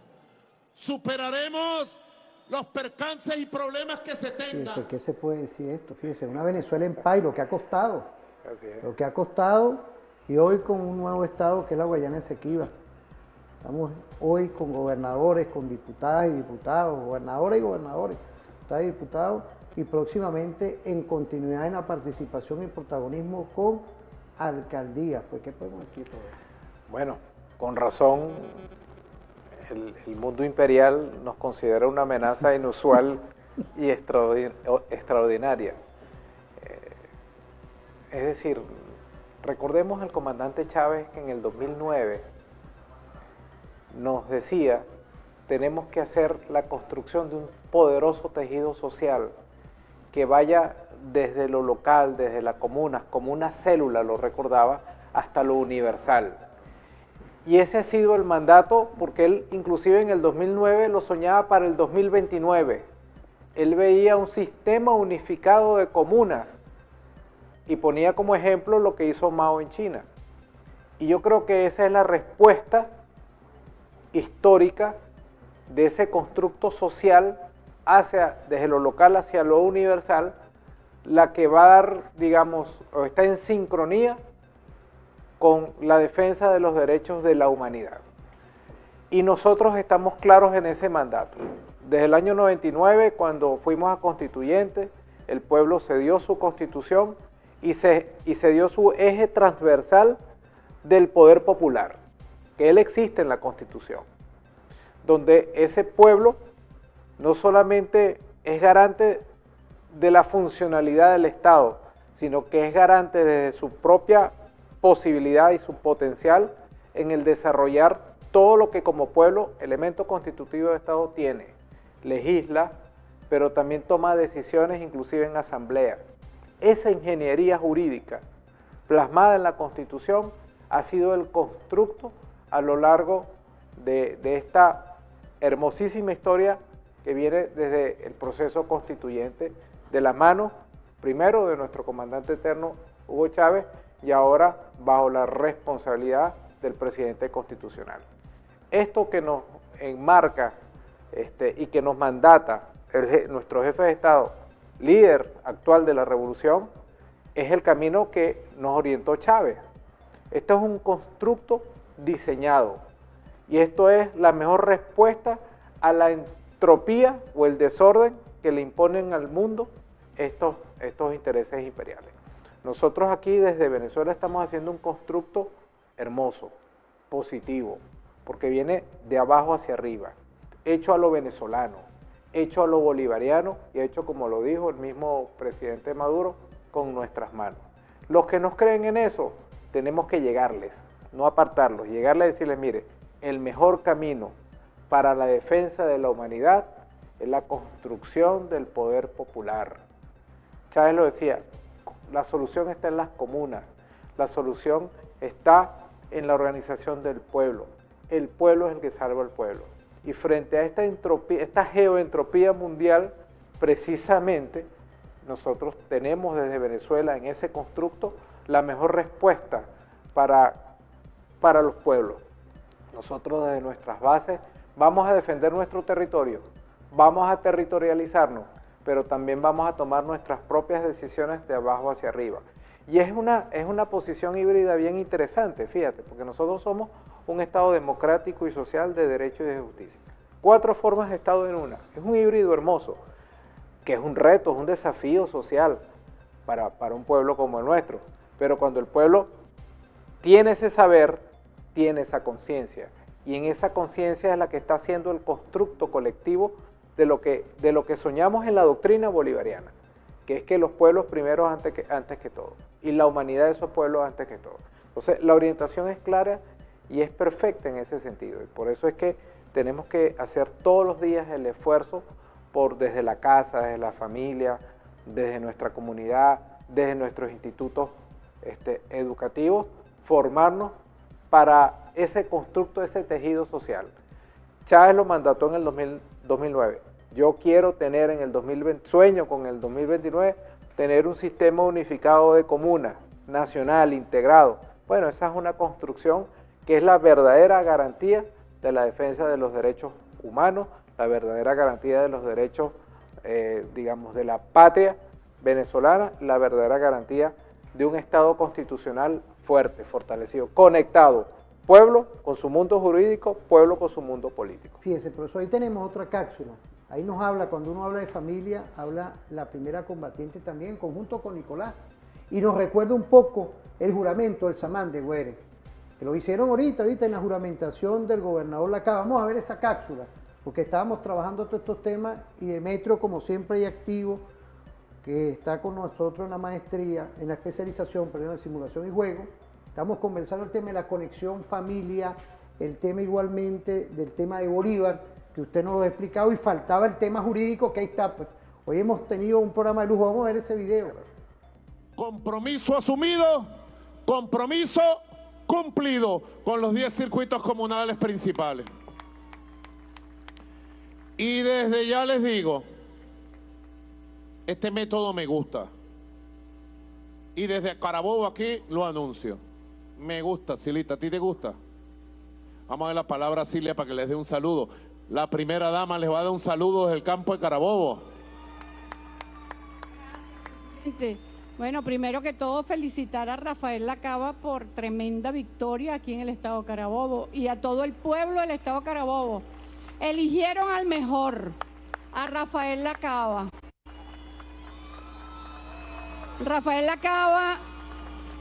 Superaremos los percances y problemas que se tengan. Fíjese, ¿qué se puede decir esto? Fíjese, una Venezuela en paz, lo que ha costado. Así es. Lo que ha costado, y hoy con un nuevo estado que es la Guayana Esequiba. Estamos hoy con gobernadores, con diputadas y diputados, gobernadoras y gobernadores, diputadas y diputados, y próximamente en continuidad en la participación y protagonismo con alcaldías. Pues, ¿qué podemos decir todo esto? Bueno, con razón, el mundo imperial nos considera una amenaza inusual y extraordinaria. Es decir, recordemos al comandante Chávez que en el 2009 nos decía, tenemos que hacer la construcción de un poderoso tejido social que vaya desde lo local, desde las comunas, como una célula, lo recordaba, hasta lo universal. Y ese ha sido el mandato, porque él inclusive en el 2009 lo soñaba para el 2029. Él veía un sistema unificado de comunas y ponía como ejemplo lo que hizo Mao en China. Y yo creo que esa es la respuesta histórica de ese constructo social desde lo local hacia lo universal, la que va a dar, digamos, o está en sincronía con la defensa de los derechos de la humanidad. Y nosotros estamos claros en ese mandato. Desde el año 99, cuando fuimos a constituyentes, el pueblo cedió su constitución y se dio su eje transversal del poder popular, que él existe en la Constitución, donde ese pueblo no solamente es garante de la funcionalidad del Estado, sino que es garante desde su propia posibilidad y su potencial en el desarrollar todo lo que como pueblo, elemento constitutivo del Estado, tiene. Legisla, pero también toma decisiones inclusive en asamblea. Esa ingeniería jurídica plasmada en la Constitución ha sido el constructo a lo largo de esta hermosísima historia que viene desde el proceso constituyente, de la mano primero de nuestro comandante eterno Hugo Chávez y ahora bajo la responsabilidad del presidente constitucional. Esto que nos enmarca y que nos mandata nuestro jefe de Estado, líder actual de la revolución, es el camino que nos orientó Chávez. Esto es un constructo diseñado y esto es la mejor respuesta a la entropía o el desorden que le imponen al mundo estos intereses imperiales. Nosotros aquí desde Venezuela estamos haciendo un constructo hermoso, positivo, porque viene de abajo hacia arriba, hecho a lo venezolano, hecho a lo bolivariano y hecho, como lo dijo el mismo presidente Maduro, con nuestras manos. Los que nos creen en eso, tenemos que llegarles, no apartarlos, llegarles y decirles, mire, el mejor camino para la defensa de la humanidad es la construcción del poder popular. Chávez lo decía, la solución está en las comunas, la solución está en la organización del pueblo. El pueblo es el que salva al pueblo. Y frente a esta entropía, esta geoentropía mundial, precisamente nosotros tenemos desde Venezuela en ese constructo la mejor respuesta para los pueblos. Nosotros desde nuestras bases vamos a defender nuestro territorio, vamos a territorializarnos, pero también vamos a tomar nuestras propias decisiones de abajo hacia arriba. Y es una posición híbrida bien interesante, fíjate, porque nosotros somos un Estado democrático y social de derecho y de justicia. 4 formas de Estado en una. Es un híbrido hermoso, que es un reto, es un desafío social para un pueblo como el nuestro. Pero cuando el pueblo tiene ese saber, tiene esa conciencia. Y en esa conciencia es la que está haciendo el constructo colectivo de lo que soñamos en la doctrina bolivariana, que es que los pueblos primero antes que todo, y la humanidad de esos pueblos antes que todo. Entonces, la orientación es clara y es perfecta en ese sentido, y por eso es que tenemos que hacer todos los días el esfuerzo por desde la casa, desde la familia, desde nuestra comunidad, desde nuestros institutos educativos, formarnos para ese constructo, ese tejido social. Chávez lo mandató en el 2009. Yo quiero tener en el 2020, sueño con el 2029, tener un sistema unificado de comunas, nacional, integrado. Bueno, esa es una construcción que es la verdadera garantía de la defensa de los derechos humanos, la verdadera garantía de los derechos, digamos, de la patria venezolana, la verdadera garantía de un Estado constitucional fuerte, fortalecido, conectado, pueblo con su mundo jurídico, pueblo con su mundo político. Fíjese, profesor, ahí tenemos otra cápsula. Ahí nos habla, cuando uno habla de familia, habla la primera combatiente también, en conjunto con Nicolás. Y nos recuerda un poco el juramento del Samán de Güeres, que lo hicieron ahorita en la juramentación del gobernador Lacaba. Vamos a ver esa cápsula, porque estábamos trabajando todos estos temas y Demetrio, como siempre, y activo, que está con nosotros en la maestría, en la especialización, perdón, en simulación y juego. Estamos conversando el tema de la conexión familia, el tema igualmente del tema de Bolívar, que usted nos lo ha explicado, y faltaba el tema jurídico, que ahí está. Pues, hoy hemos tenido un programa de lujo, vamos a ver ese video. Compromiso asumido, compromiso cumplido con los 10 circuitos comunales principales. Y desde ya les digo, este método me gusta. Y desde Carabobo aquí lo anuncio. Me gusta, Silita, ¿a ti te gusta? Vamos a ver la palabra Silvia para que les dé un saludo. La primera dama les va a dar un saludo desde el campo de Carabobo. Bueno, primero que todo felicitar a Rafael Lacaba por tremenda victoria aquí en el estado de Carabobo y a todo el pueblo del estado de Carabobo. Eligieron al mejor, a Rafael Lacaba. Rafael Lacaba,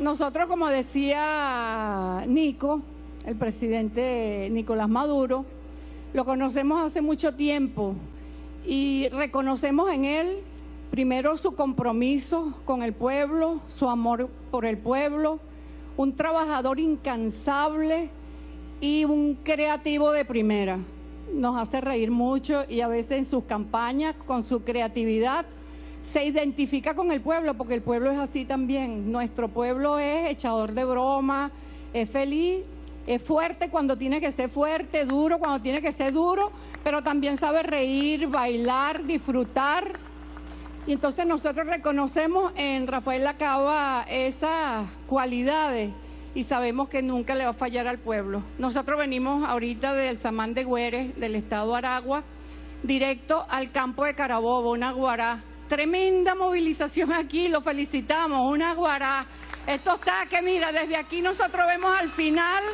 nosotros, como decía Nico, el presidente Nicolás Maduro, lo conocemos hace mucho tiempo y reconocemos en él primero su compromiso con el pueblo, su amor por el pueblo, un trabajador incansable y un creativo de primera. Nos hace reír mucho y a veces en sus campañas, con su creatividad, se identifica con el pueblo, porque el pueblo es así también. Nuestro pueblo es echador de broma, es feliz, es fuerte cuando tiene que ser fuerte, duro cuando tiene que ser duro, pero también sabe reír, bailar, disfrutar. Y entonces nosotros reconocemos en Rafael Lacaba esas cualidades y sabemos que nunca le va a fallar al pueblo. Nosotros venimos ahorita del Samán de Güeres, del estado Aragua, directo al campo de Carabobo, una guará. Tremenda movilización aquí, lo felicitamos, una guará. Esto está que mira, desde aquí nosotros vemos al final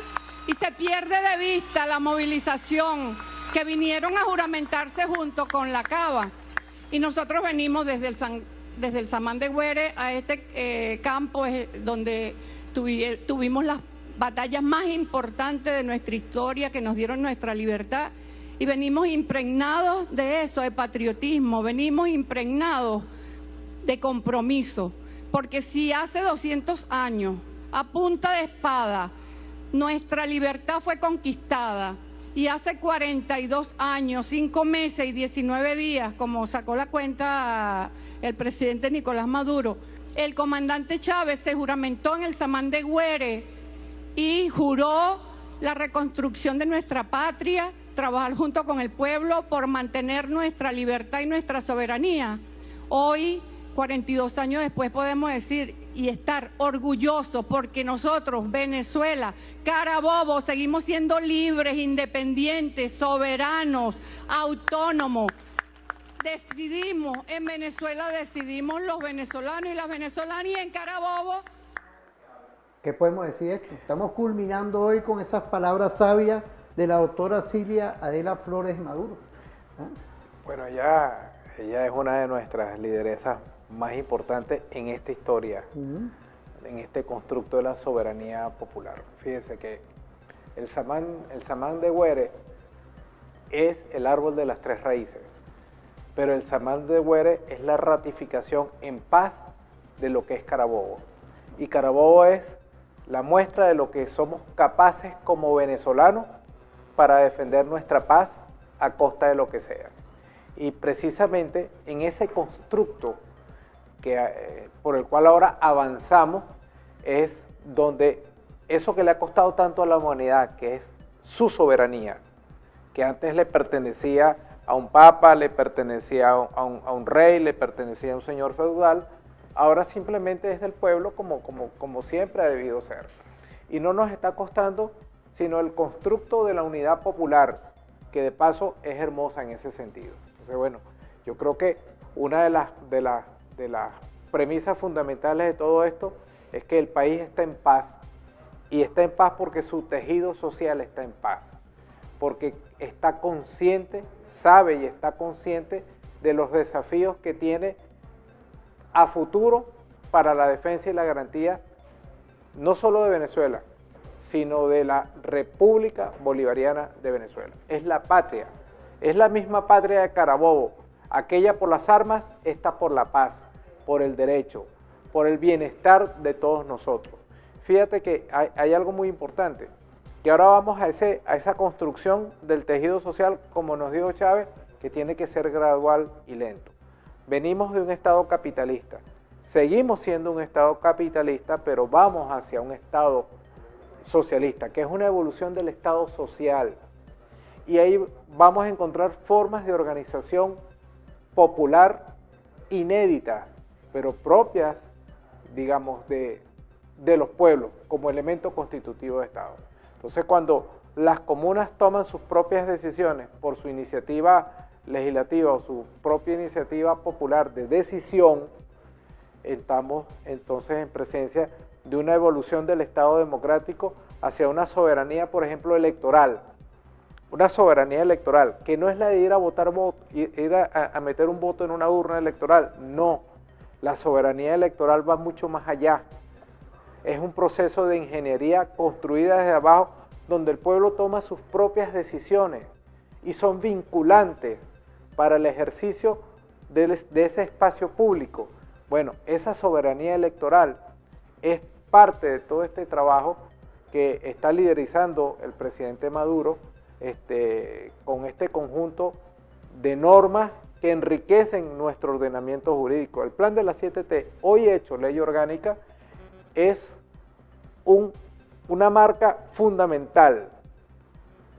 y se pierde de vista la movilización que vinieron a juramentarse junto con la Cava. Y nosotros venimos desde el Samán de Güeres a este campo donde tuvimos las batallas más importantes de nuestra historia que nos dieron nuestra libertad y venimos impregnados de eso, de patriotismo, venimos impregnados de compromiso, porque si hace 200 años, a punta de espada, nuestra libertad fue conquistada y hace 42 años, 5 meses y 19 días, como sacó la cuenta el presidente Nicolás Maduro, el comandante Chávez se juramentó en el Samán de Güeres y juró la reconstrucción de nuestra patria, trabajar junto con el pueblo por mantener nuestra libertad y nuestra soberanía. Hoy, 42 años después, podemos decir y estar orgullosos porque nosotros, Venezuela, Carabobo, seguimos siendo libres, independientes, soberanos, autónomos. Decidimos, en Venezuela decidimos los venezolanos y las venezolanas, y en Carabobo. ¿Qué podemos decir de esto? Estamos culminando hoy con esas palabras sabias de la doctora Cilia Adela Flores Maduro. Bueno, ella es una de nuestras lideresas más importantes en esta historia, en este constructo de la soberanía popular. Fíjense que el Samán de Güeres es el árbol de las 3 raíces, pero el Samán de Güeres es la ratificación en paz de lo que es Carabobo. Y Carabobo es la muestra de lo que somos capaces como venezolanos para defender nuestra paz a costa de lo que sea. Y precisamente en ese constructo por el cual ahora avanzamos es donde eso que le ha costado tanto a la humanidad, que es su soberanía, que antes le pertenecía a un papa, le pertenecía a un rey, le pertenecía a un señor feudal, ahora simplemente es del pueblo como siempre ha debido ser. Y no nos está costando sino el constructo de la unidad popular, que de paso es hermosa en ese sentido. Entonces, bueno, yo creo que una de las premisas fundamentales de todo esto es que el país está en paz, y está en paz porque su tejido social está en paz, porque está consciente, sabe y está consciente de los desafíos que tiene a futuro para la defensa y la garantía no solo de Venezuela, sino de la República Bolivariana de Venezuela. Es la patria, es la misma patria de Carabobo, aquella por las armas, esta por la paz, por el derecho, por el bienestar de todos nosotros. Fíjate que hay algo muy importante, que ahora vamos a esa construcción del tejido social, como nos dijo Chávez, que tiene que ser gradual y lento. Venimos de un Estado capitalista, seguimos siendo un Estado capitalista, pero vamos hacia un Estado socialista, que es una evolución del Estado social. Y ahí vamos a encontrar formas de organización popular inéditas, pero propias, digamos, de los pueblos, como elemento constitutivo de Estado. Entonces, cuando las comunas toman sus propias decisiones por su iniciativa legislativa o su propia iniciativa popular de decisión, estamos entonces en presencia de una evolución del Estado democrático hacia una soberanía, por ejemplo, electoral. Una soberanía electoral, que no es la de ir a votar ir a meter un voto en una urna electoral, no. La soberanía electoral va mucho más allá. Es un proceso de ingeniería construida desde abajo, donde el pueblo toma sus propias decisiones y son vinculantes para el ejercicio de ese espacio público. Bueno, esa soberanía electoral es parte de todo este trabajo que está liderizando el presidente Maduro, con este conjunto de normas que enriquecen nuestro ordenamiento jurídico. El plan de las 7T, hoy hecho ley orgánica, es una marca fundamental,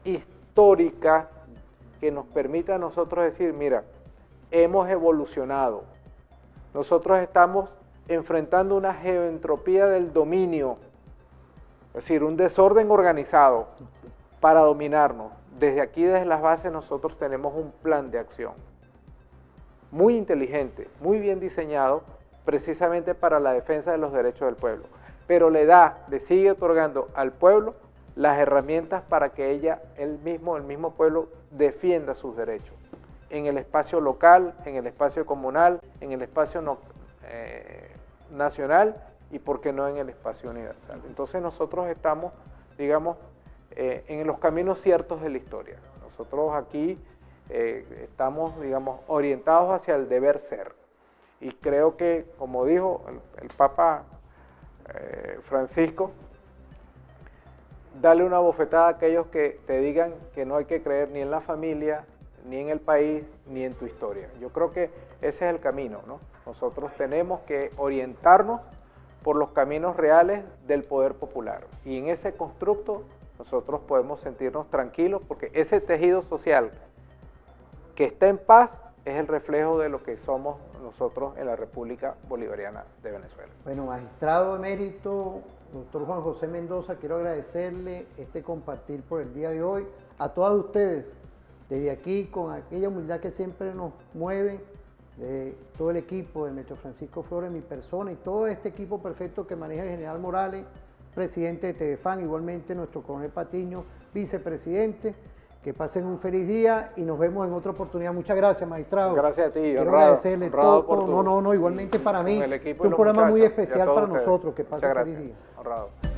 histórica, que nos permite a nosotros decir, mira, hemos evolucionado. Nosotros estamos enfrentando una geoentropía del dominio Es decir, un desorden organizado para dominarnos. Desde aquí, desde las bases, nosotros tenemos un plan de acción muy inteligente, muy bien diseñado, precisamente para la defensa de los derechos del pueblo. Pero le sigue otorgando al pueblo las herramientas para que el mismo pueblo defienda sus derechos. En el espacio local, en el espacio comunal, en el espacio nacional y, por qué no, en el espacio universal. Entonces nosotros estamos, digamos, en los caminos ciertos de la historia. Nosotros aquí estamos, digamos, orientados hacia el deber ser. Y creo que, como dijo el Papa Francisco, dale una bofetada a aquellos que te digan que no hay que creer ni en la familia, ni en el país, ni en tu historia. Yo creo que ese es el camino, ¿no? Nosotros tenemos que orientarnos por los caminos reales del poder popular. Y en ese constructo nosotros podemos sentirnos tranquilos porque ese tejido social que está en paz es el reflejo de lo que somos nosotros en la República Bolivariana de Venezuela. Bueno, magistrado emérito, doctor Juan José Mendoza, quiero agradecerle este compartir por el día de hoy. A todos ustedes, desde aquí, con aquella humildad que siempre nos mueve, de todo el equipo de Metro Francisco Flores, mi persona y todo este equipo perfecto que maneja el general Morales, presidente de TVFAN, igualmente nuestro coronel Patiño, vicepresidente. Que pasen un feliz día y nos vemos en otra oportunidad. Muchas gracias, magistrado. Gracias a ti, quiero honrado, agradecerle honrado todo. No, igualmente para mí. El equipo Es un programa muy especial para ustedes. nosotros. Que pasen Muchas feliz gracias. día. Honrado.